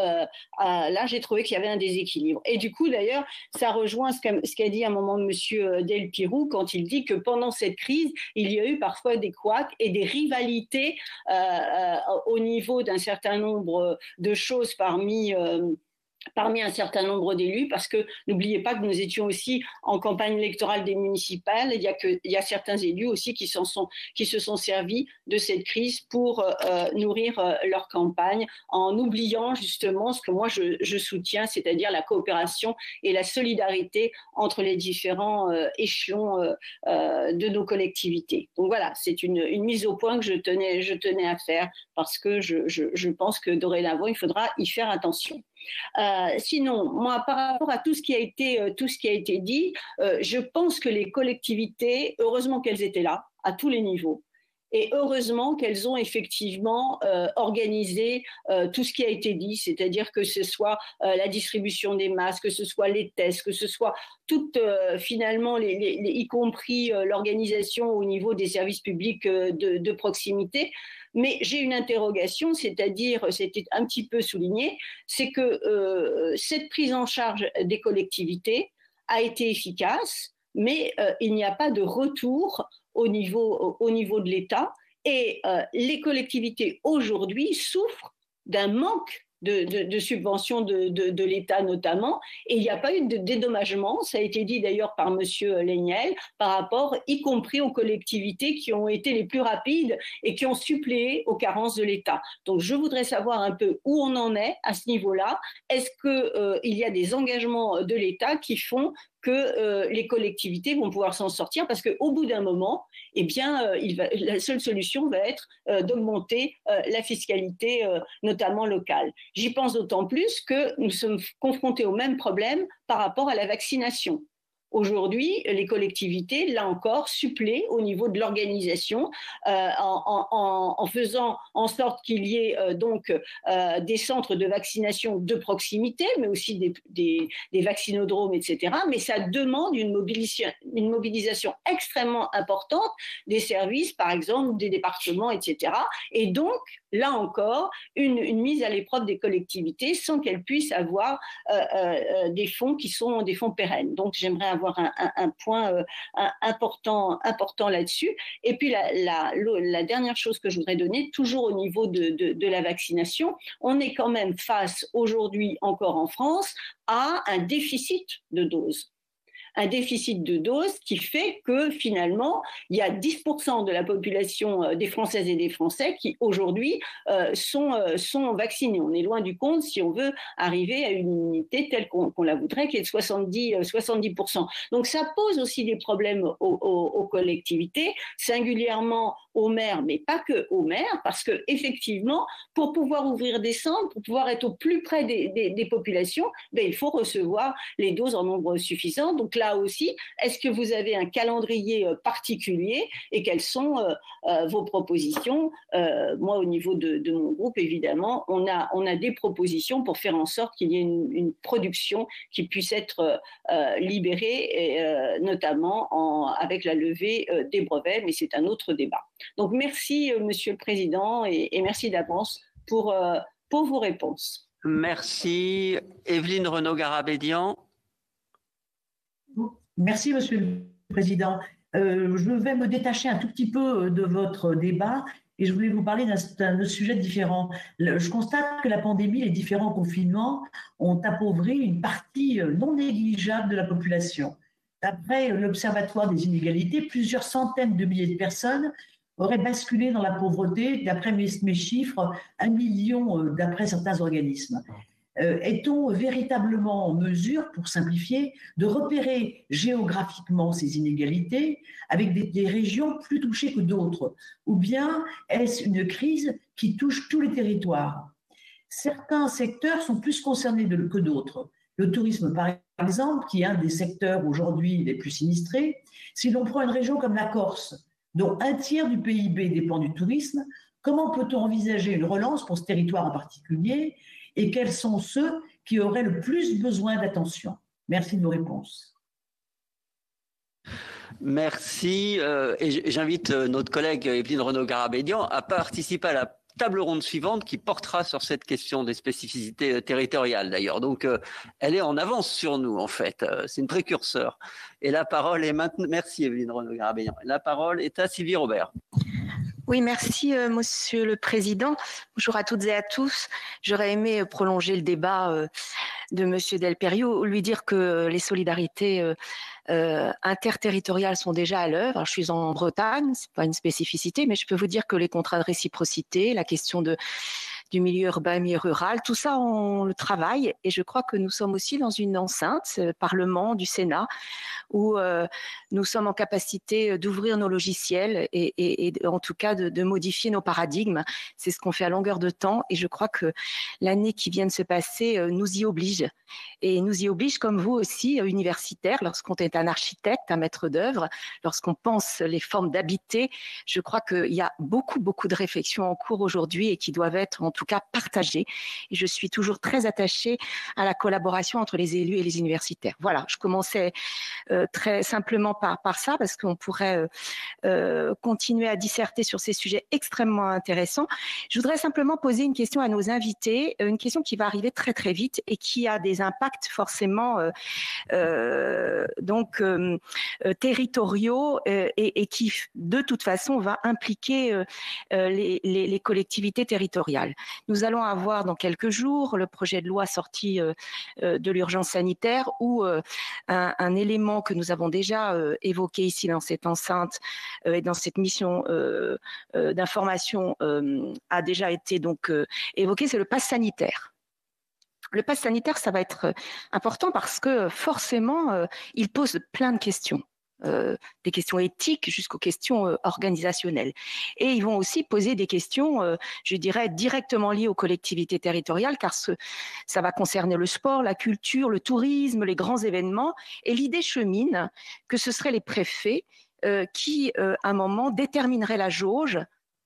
là, j'ai trouvé qu'il y avait un déséquilibre. Et du coup, d'ailleurs, ça rejoint ce qu'a dit à un moment Monsieur Delpirou quand il dit que pendant cette crise, il y a eu parfois des couacs et des rivalités au niveau d'un certain nombre de choses parmi un certain nombre d'élus, parce que n'oubliez pas que nous étions aussi en campagne électorale des municipales. Il y a certains élus aussi qui se sont servis de cette crise pour nourrir leur campagne, en oubliant justement ce que moi je soutiens, c'est-à-dire la coopération et la solidarité entre les différents échelons de nos collectivités. Donc voilà, c'est une mise au point que je tenais à faire, parce que je pense que dorénavant, il faudra y faire attention. Sinon, moi, par rapport à tout ce qui a été dit, je pense que les collectivités, heureusement qu'elles étaient là, à tous les niveaux, et heureusement qu'elles ont effectivement organisé tout ce qui a été dit, c'est-à-dire que ce soit la distribution des masques, que ce soit les tests, que ce soit finalement, y compris l'organisation au niveau des services publics de proximité. Mais j'ai une interrogation, c'est-à-dire, c'était un petit peu souligné, c'est que cette prise en charge des collectivités a été efficace, mais il n'y a pas de retour au niveau de l'État. Et les collectivités aujourd'hui souffrent d'un manque de subventions de l'État notamment, et il n'y a pas eu de dédommagement, ça a été dit d'ailleurs par Monsieur Laignel, par rapport y compris aux collectivités qui ont été les plus rapides et qui ont suppléé aux carences de l'État. Donc je voudrais savoir un peu où on en est à ce niveau-là. Est-ce qu'il y a des engagements de l'État qui font que les collectivités vont pouvoir s'en sortir, parce qu'au bout d'un moment, eh bien, la seule solution va être d'augmenter la fiscalité, notamment locale. J'y pense d'autant plus que nous sommes confrontés au même problème par rapport à la vaccination. Aujourd'hui, les collectivités, là encore, suppléent au niveau de l'organisation en faisant en sorte qu'il y ait donc des centres de vaccination de proximité, mais aussi des vaccinodromes, etc. Mais ça demande une mobilisation extrêmement importante des services, par exemple, des départements, etc. Et donc, là encore, une mise à l'épreuve des collectivités sans qu'elles puissent avoir des fonds qui sont des fonds pérennes. Donc, j'aimerais avoir un point important là-dessus. Et puis, la dernière chose que je voudrais donner, toujours au niveau de la vaccination, on est quand même face aujourd'hui encore en France à un déficit de doses. Un déficit de doses qui fait que finalement, il y a 10% de la population des Françaises et des Français qui aujourd'hui sont vaccinés. On est loin du compte si on veut arriver à une immunité telle qu'on la voudrait, qui est de 70%. Donc ça pose aussi des problèmes aux collectivités, singulièrement aux maires, mais pas que aux maires, parce que effectivement, pour pouvoir ouvrir des centres, pour pouvoir être au plus près des populations, il faut recevoir les doses en nombre suffisant. Donc là aussi, est-ce que vous avez un calendrier particulier et quelles sont vos propositions? Moi, au niveau de mon groupe, évidemment, on a des propositions pour faire en sorte qu'il y ait une production qui puisse être libérée, et, notamment avec la levée des brevets, mais c'est un autre débat. Donc merci, Monsieur le Président, et merci d'avance pour vos réponses. Merci. Évelyne Renaud-Garabédian. Merci, Monsieur le Président. Je vais me détacher un tout petit peu de votre débat et je voulais vous parler d'un sujet différent. Je constate que la pandémie, les différents confinements ont appauvri une partie non négligeable de la population. D'après l'Observatoire des inégalités, plusieurs centaines de milliers de personnes auraient basculé dans la pauvreté, d'après mes chiffres, 1 million d'après certains organismes. Est-on véritablement en mesure, pour simplifier, de repérer géographiquement ces inégalités avec des régions plus touchées que d'autres? Ou bien est-ce une crise qui touche tous les territoires? Certains secteurs sont plus concernés que d'autres. Le tourisme, par exemple, qui est un des secteurs aujourd'hui les plus sinistrés. Si l'on prend une région comme la Corse, dont un tiers du PIB dépend du tourisme, comment peut-on envisager une relance pour ce territoire en particulier? Et quels sont ceux qui auraient le plus besoin d'attention? Merci de vos réponses. Merci. Et j'invite notre collègue Evelyne Renaud-Garabédian à participer à la table ronde suivante qui portera sur cette question des spécificités territoriales d'ailleurs. Donc, elle est en avance sur nous en fait. C'est une précurseur. Et la parole est maintenant. Merci Evelyne Renaud-Garabédian. La parole est à Sylvie Robert. Oui, merci Monsieur le Président. Bonjour à toutes et à tous. J'aurais aimé prolonger le débat de Monsieur Delperio, lui dire que les solidarités interterritoriales sont déjà à l'œuvre. Je suis en Bretagne, c'est pas une spécificité, mais je peux vous dire que les contrats de réciprocité, la question du milieu urbain, milieu rural, tout ça, on le travaille et je crois que nous sommes aussi dans une enceinte, Parlement, du Sénat, où nous sommes en capacité d'ouvrir nos logiciels et en tout cas de modifier nos paradigmes. C'est ce qu'on fait à longueur de temps et je crois que l'année qui vient de se passer nous y oblige. Et nous y oblige, comme vous aussi, universitaires, lorsqu'on est un architecte, un maître d'œuvre, lorsqu'on pense les formes d'habiter, je crois qu'il y a beaucoup de réflexions en cours aujourd'hui et qui doivent être en tout cas partagées. Et je suis toujours très attachée à la collaboration entre les élus et les universitaires. Voilà, je commençais très simplement par ça, parce qu'on pourrait continuer à disserter sur ces sujets extrêmement intéressants. Je voudrais simplement poser une question à nos invités, une question qui va arriver très très vite et qui a des impacts forcément territoriaux et qui de toute façon va impliquer les collectivités territoriales. Nous allons avoir dans quelques jours le projet de loi sorti de l'urgence sanitaire où un élément que nous avons déjà évoqué ici dans cette enceinte et dans cette mission d'information a déjà été donc évoqué, c'est le pass sanitaire. Le pass sanitaire, ça va être important parce que forcément, il pose plein de questions. Des questions éthiques jusqu'aux questions organisationnelles. Et ils vont aussi poser des questions, je dirais, directement liées aux collectivités territoriales, car ça va concerner le sport, la culture, le tourisme, les grands événements. Et l'idée chemine que ce seraient les préfets qui, à un moment, détermineraient la jauge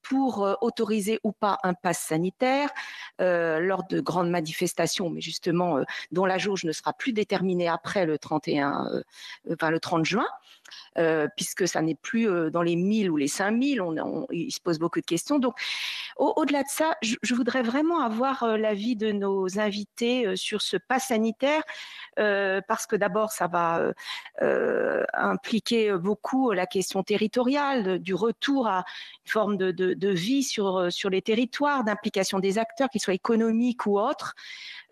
pour autoriser ou pas un pass sanitaire lors de grandes manifestations, mais justement dont la jauge ne sera plus déterminée après le 30 juin, puisque ça n'est plus dans les 1000 ou les 5000, il se pose beaucoup de questions. Donc, au-delà de ça, je voudrais vraiment avoir l'avis de nos invités sur ce pass sanitaire, parce que d'abord, ça va impliquer beaucoup la question territoriale, du retour à une forme de vie sur les territoires, d'implication des acteurs, qu'ils soient économiques ou autres.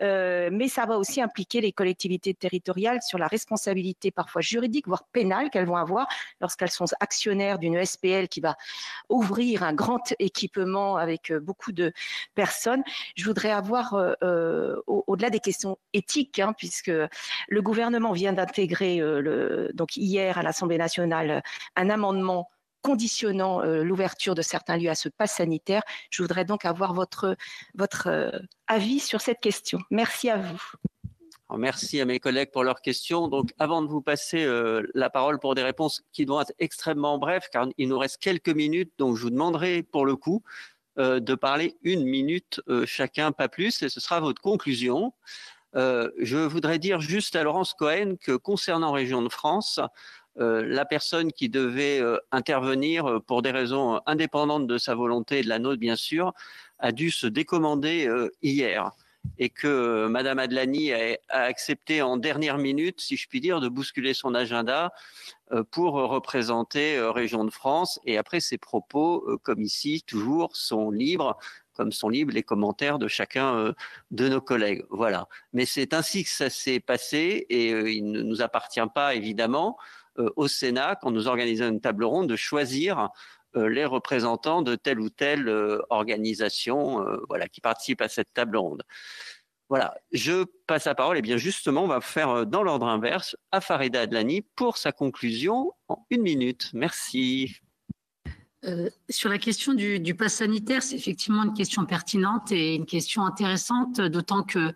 Mais ça va aussi impliquer les collectivités territoriales sur la responsabilité parfois juridique, voire pénale qu'elles vont avoir lorsqu'elles sont actionnaires d'une SPL qui va ouvrir un grand équipement avec beaucoup de personnes. Je voudrais avoir, au-delà des questions éthiques, puisque le gouvernement vient d'intégrer donc hier à l'Assemblée nationale un amendement conditionnant l'ouverture de certains lieux à ce pass sanitaire. Je voudrais donc avoir votre avis sur cette question. Merci à vous. Alors, merci à mes collègues pour leurs questions. Donc, avant de vous passer la parole pour des réponses qui doivent être extrêmement brèves, car il nous reste quelques minutes, donc je vous demanderai pour le coup de parler 1 minute chacun, pas plus, et ce sera votre conclusion. Je voudrais dire juste à Laurence Cohen que concernant Région de France, la personne qui devait intervenir pour des raisons indépendantes de sa volonté et de la nôtre, bien sûr, a dû se décommander hier. et que Madame Adlani a accepté en dernière minute, si je puis dire, de bousculer son agenda pour représenter Région de France. Et après, ses propos, comme ici, toujours sont libres, comme sont libres les commentaires de chacun de nos collègues. Voilà. Mais c'est ainsi que ça s'est passé et il ne nous appartient pas, évidemment, au Sénat, quand nous organisons une table ronde, de choisir les représentants de telle ou telle organisation voilà, qui participe à cette table ronde. Voilà, je passe la parole. Et bien justement, on va faire dans l'ordre inverse à Farida Adlani pour sa conclusion en 1 minute. Merci. Sur la question du pass sanitaire, c'est effectivement une question pertinente et une question intéressante, d'autant que,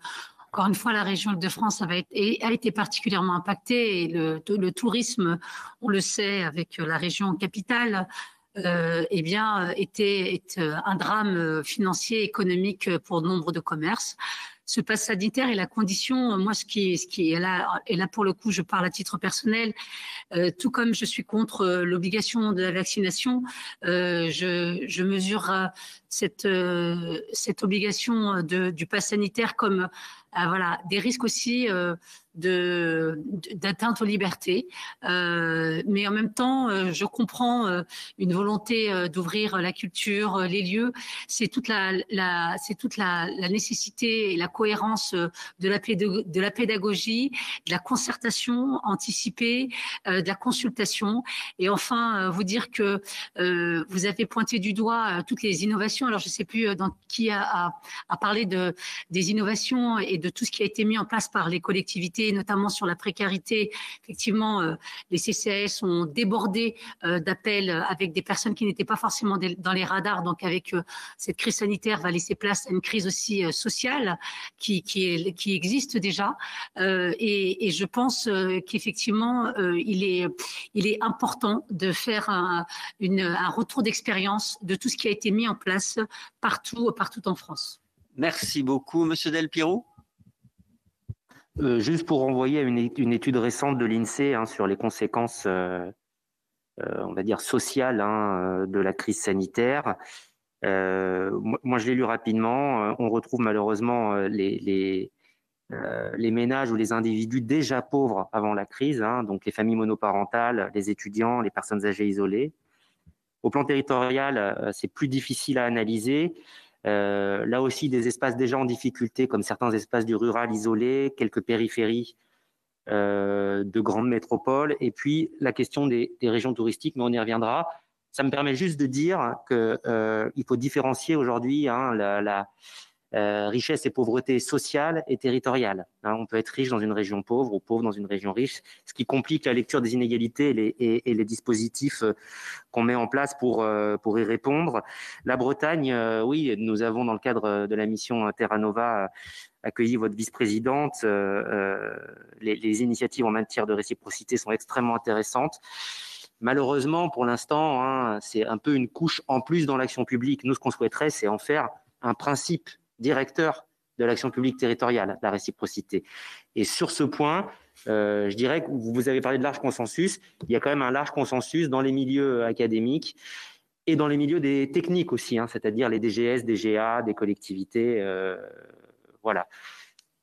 encore une fois, la région de France a été particulièrement impactée et le tourisme, on le sait, avec la région capitale, eh bien, est un drame financier, économique pour nombre de commerces. Ce pass sanitaire est la condition, moi, ce qui est là, et là pour le coup, je parle à titre personnel, tout comme je suis contre l'obligation de la vaccination, je mesure cette obligation du pass sanitaire comme voilà, des risques aussi d'atteinte aux libertés. Mais en même temps, je comprends une volonté d'ouvrir la culture, les lieux. C'est toute la nécessité et la cohérence de la pédagogie, de la concertation anticipée, de la consultation. Et enfin, vous dire que vous avez pointé du doigt toutes les innovations. Alors, je ne sais plus qui a parlé des innovations et de tout ce qui a été mis en place par les collectivités, notamment sur la précarité. Effectivement, les CCAS ont débordé d'appels avec des personnes qui n'étaient pas forcément dans les radars. Donc, avec cette crise sanitaire, va laisser place à une crise aussi sociale qui existe déjà. Et je pense qu'effectivement, il est important de faire un retour d'expérience de tout ce qui a été mis en place partout en France. Merci beaucoup, Monsieur Delpirou. Juste pour renvoyer à une étude récente de l'INSEE sur les conséquences, on va dire, sociales de la crise sanitaire. Moi, je l'ai lu rapidement. On retrouve malheureusement les ménages ou les individus déjà pauvres avant la crise, donc les familles monoparentales, les étudiants, les personnes âgées isolées. Au plan territorial, c'est plus difficile à analyser. Là aussi, des espaces déjà en difficulté, comme certains espaces du rural isolé, quelques périphéries de grandes métropoles, et puis la question des régions touristiques, mais on y reviendra. Ça me permet juste de dire qu'il faut différencier aujourd'hui la richesse et pauvreté sociale et territoriale. On peut être riche dans une région pauvre ou pauvre dans une région riche, ce qui complique la lecture des inégalités et les dispositifs qu'on met en place pour y répondre. La Bretagne, oui, nous avons dans le cadre de la mission Terra Nova accueilli votre vice-présidente. Les initiatives en matière de réciprocité sont extrêmement intéressantes. Malheureusement, pour l'instant, c'est un peu une couche en plus dans l'action publique. Nous, ce qu'on souhaiterait, c'est en faire un principe directeur de l'action publique territoriale, la réciprocité. Et sur ce point, je dirais que vous avez parlé de large consensus. Il y a quand même un large consensus dans les milieux académiques et dans les milieux des techniques aussi, c'est-à-dire les DGS, DGA, des collectivités. Voilà.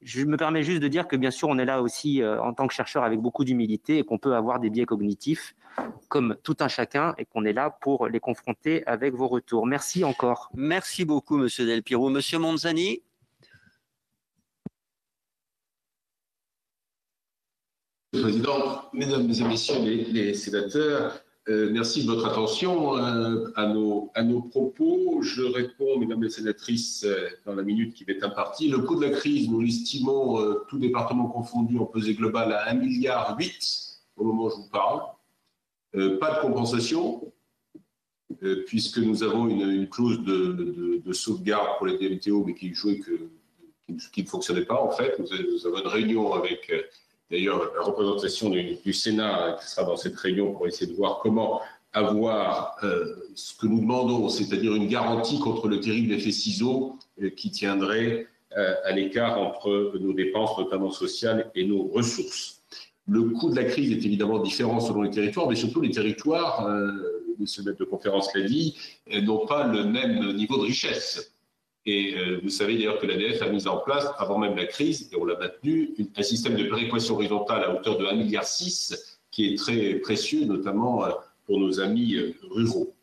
Je me permets juste de dire que bien sûr, on est là aussi en tant que chercheur avec beaucoup d'humilité et qu'on peut avoir des biais cognitifs comme tout un chacun et qu'on est là pour les confronter avec vos retours. Merci encore. Merci beaucoup, Monsieur Delpirou. Monsieur Monzani. Monsieur le Président, Mesdames et Messieurs les sénateurs, merci de votre attention à nos propos. Je réponds, Mesdames les sénatrices, dans la minute qui m'est impartie. Le coût de la crise, nous l'estimons, tout département confondu, en pesée globale à 1,8 milliard au moment où je vous parle. Pas de compensation, puisque nous avons une clause de sauvegarde pour les DMTO, mais qui ne fonctionnait pas en fait. Nous avons une réunion avec d'ailleurs la représentation du Sénat qui sera dans cette réunion pour essayer de voir comment avoir ce que nous demandons, c'est-à-dire une garantie contre le terrible effet ciseau qui tiendrait à l'écart entre nos dépenses, notamment sociales, et nos ressources. Le coût de la crise est évidemment différent selon les territoires, mais surtout les territoires, M. le maître de conférence l'a dit, n'ont pas le même niveau de richesse. Et vous savez d'ailleurs que l'ADF a mis en place, avant même la crise, et on l'a maintenu, un système de péréquation horizontale à hauteur de 1,6 milliard, qui est très précieux, notamment pour nos amis ruraux.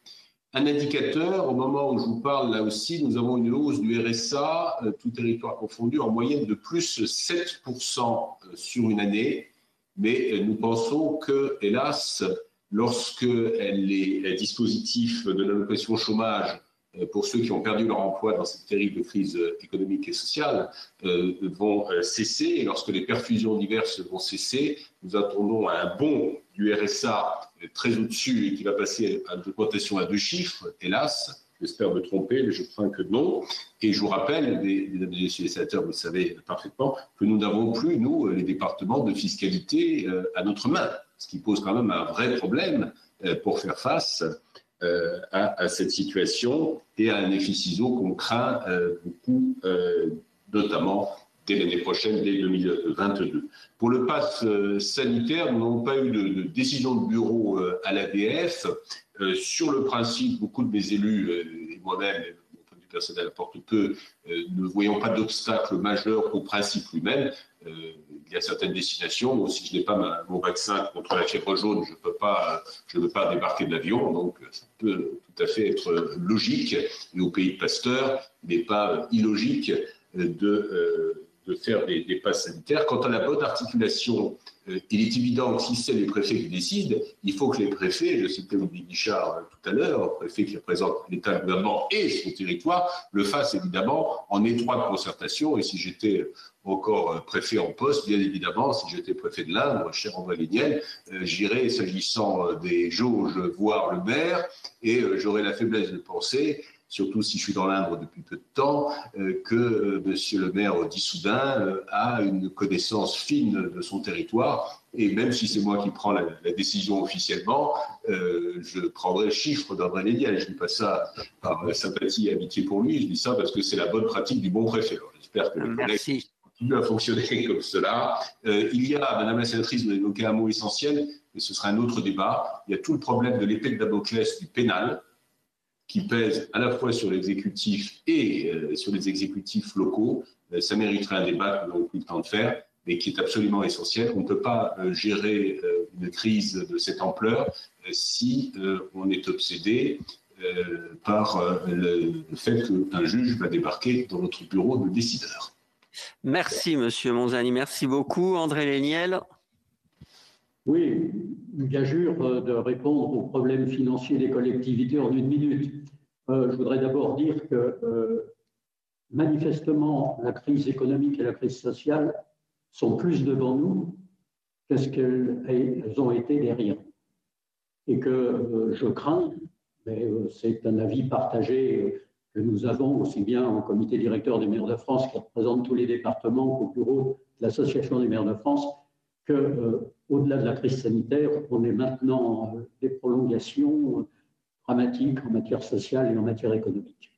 Un indicateur, au moment où je vous parle, là aussi, nous avons une hausse du RSA, tout territoire confondu, en moyenne de plus 7% sur une année. Mais nous pensons que, hélas, lorsque les dispositifs de l'allocation chômage pour ceux qui ont perdu leur emploi dans cette terrible crise économique et sociale vont cesser, et lorsque les perfusions diverses vont cesser, nous attendons un bond du RSA très au-dessus et qui va passer à une augmentation à 2 chiffres, hélas. J'espère me tromper, mais je crains que non. Et je vous rappelle, mesdames et messieurs les sénateurs, vous le savez parfaitement, que nous n'avons plus, nous, les départements de fiscalité à notre main, ce qui pose quand même un vrai problème pour faire face à cette situation et à un effet ciseau qu'on craint beaucoup, notamment dès l'année prochaine, dès 2022. Pour le pass sanitaire, nous n'avons pas eu de décision de bureau à l'ADF. Sur le principe, beaucoup de mes élus et moi-même, mon point de vue personnel apporte peu, ne voyons pas d'obstacle majeur au principe lui-même. Il y a certaines destinations où si je n'ai pas mon vaccin contre la fièvre jaune, je ne peux pas débarquer de l'avion. Donc ça peut tout à fait être logique. Et au pays de Pasteur, il n'est pas illogique de faire des passes sanitaires. Quant à la bonne articulation, il est évident que si c'est les préfets qui décident, il faut que les préfets, je citais Olivier Guichard tout à l'heure, préfet qui représente l'État, le gouvernement et son territoire, le fassent évidemment en étroite concertation. Et si j'étais encore préfet en poste, bien évidemment, si j'étais préfet de l'Indre, cher André Léniel, j'irais, s'agissant des jauges, voir le maire, et j'aurais la faiblesse de penser, surtout si je suis dans l'Indre depuis peu de temps, que monsieur le maire d'Issoudun a une connaissance fine de son territoire. Et même si c'est moi qui prends la décision officiellement, je prendrai le chiffre d'André Léniel. Je ne dis pas ça par sympathie et amitié pour lui, je dis ça parce que c'est la bonne pratique du bon préfet. Alors, j'espère que le collègue continue à fonctionner comme cela. Il y a, Madame la sénatrice, vous avez évoqué un mot essentiel, mais ce sera un autre débat. Il y a tout le problème de l'épée de Damoclès du pénal, qui pèse à la fois sur l'exécutif et sur les exécutifs locaux. Ça mériterait un débat que nous n'avons plus le temps de faire, mais qui est absolument essentiel. On ne peut pas gérer une crise de cette ampleur si on est obsédé par le fait qu'un juge va débarquer dans notre bureau de décideur. Merci, Monsieur Monzani. Merci beaucoup. André Léniel. Oui, une gageure de répondre aux problèmes financiers des collectivités en 1 minute. Je voudrais d'abord dire que manifestement, la crise économique et la crise sociale sont plus devant nous que ce qu'elles ont été derrière. Et que je crains, mais c'est un avis partagé que nous avons aussi bien au comité directeur des maires de France qui représente tous les départements qu'au bureau de l'Association des maires de France, qu'au-delà de la crise sanitaire, on est maintenant des prolongations dramatiques en matière sociale et en matière économique.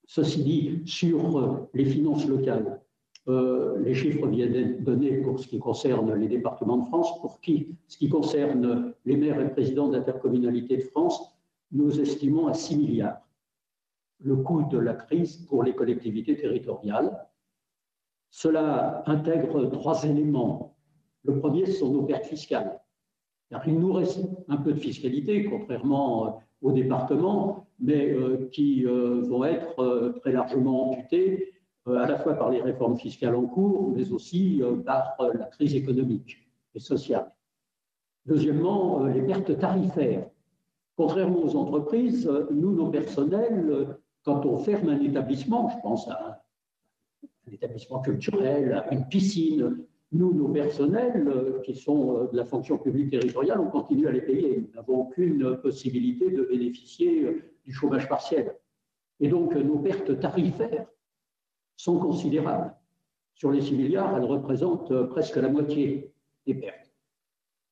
Ceci dit, sur les finances locales, les chiffres viennent d'être donnés pour ce qui concerne les départements de France. Pour ce qui concerne les maires et présidents d'intercommunalités de France, nous estimons à 6 milliards le coût de la crise pour les collectivités territoriales. Cela intègre 3 éléments. Le premier, ce sont nos pertes fiscales. Car il nous reste un peu de fiscalité, contrairement aux départements, mais qui vont être très largement amputées, à la fois par les réformes fiscales en cours, mais aussi par la crise économique et sociale. Deuxièmement, les pertes tarifaires. Contrairement aux entreprises, nous, nos personnels, quand on ferme un établissement, je pense à un établissement culturel, à une piscine, nous, nos personnels qui sont de la fonction publique territoriale, on continue à les payer. Nous n'avons aucune possibilité de bénéficier du chômage partiel. Et donc, nos pertes tarifaires sont considérables. Sur les 6 milliards, elles représentent presque la moitié des pertes.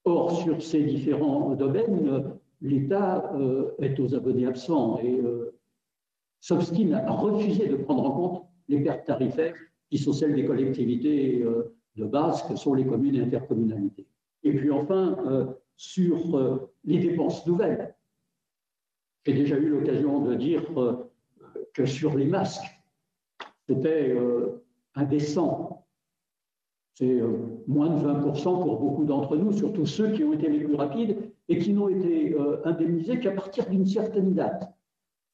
Or, sur ces différents domaines, l'État est aux abonnés absents et s'obstine à refuser de prendre en compte les pertes tarifaires qui sont celles des collectivités de base, que sont les communes et intercommunalités. Et puis enfin, sur les dépenses nouvelles, j'ai déjà eu l'occasion de dire que sur les masques, c'était indécent. C'est moins de 20% pour beaucoup d'entre nous, surtout ceux qui ont été les plus rapides et qui n'ont été indemnisés qu'à partir d'une certaine date.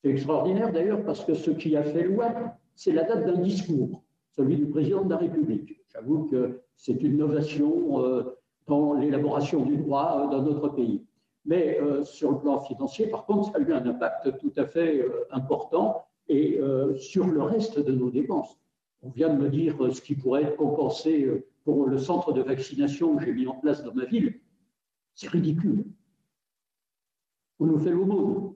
C'est extraordinaire d'ailleurs parce que ce qui a fait loi, c'est la date d'un discours, celui du président de la République. J'avoue que c'est une innovation dans l'élaboration du droit dans notre pays. Mais sur le plan financier, par contre, ça a eu un impact tout à fait important et sur le reste de nos dépenses. On vient de me dire ce qui pourrait être compensé pour le centre de vaccination que j'ai mis en place dans ma ville. C'est ridicule. On nous fait l'aumône.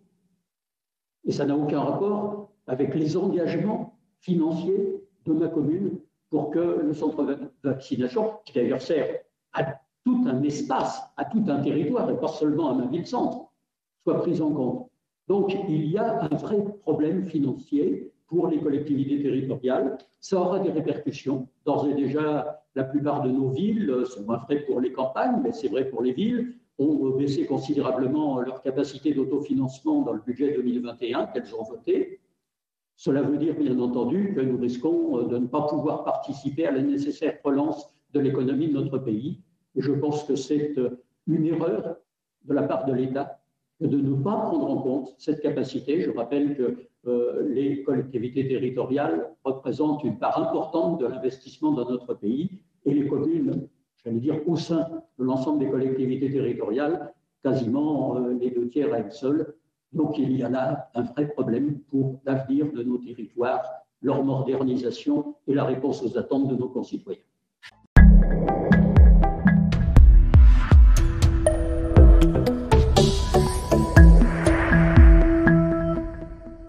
Et ça n'a aucun rapport avec les engagements financiers de ma commune pour que le centre de vaccination, qui d'ailleurs sert à tout un espace, à tout un territoire, et pas seulement à ma ville-centre, soit pris en compte. Donc, il y a un vrai problème financier pour les collectivités territoriales. Ça aura des répercussions. D'ores et déjà, la plupart de nos villes, c'est moins vrai pour les campagnes, mais c'est vrai pour les villes, ont baissé considérablement leur capacité d'autofinancement dans le budget 2021 qu'elles ont voté. Cela veut dire, bien entendu, que nous risquons de ne pas pouvoir participer à la nécessaire relance de l'économie de notre pays. Et je pense que c'est une erreur de la part de l'État de ne pas prendre en compte cette capacité. Je rappelle que les collectivités territoriales représentent une part importante de l'investissement dans notre pays et les communes, j'allais dire au sein de l'ensemble des collectivités territoriales, quasiment les 2/3 à elles seules. Donc il y a là un vrai problème pour l'avenir de nos territoires, leur modernisation et la réponse aux attentes de nos concitoyens.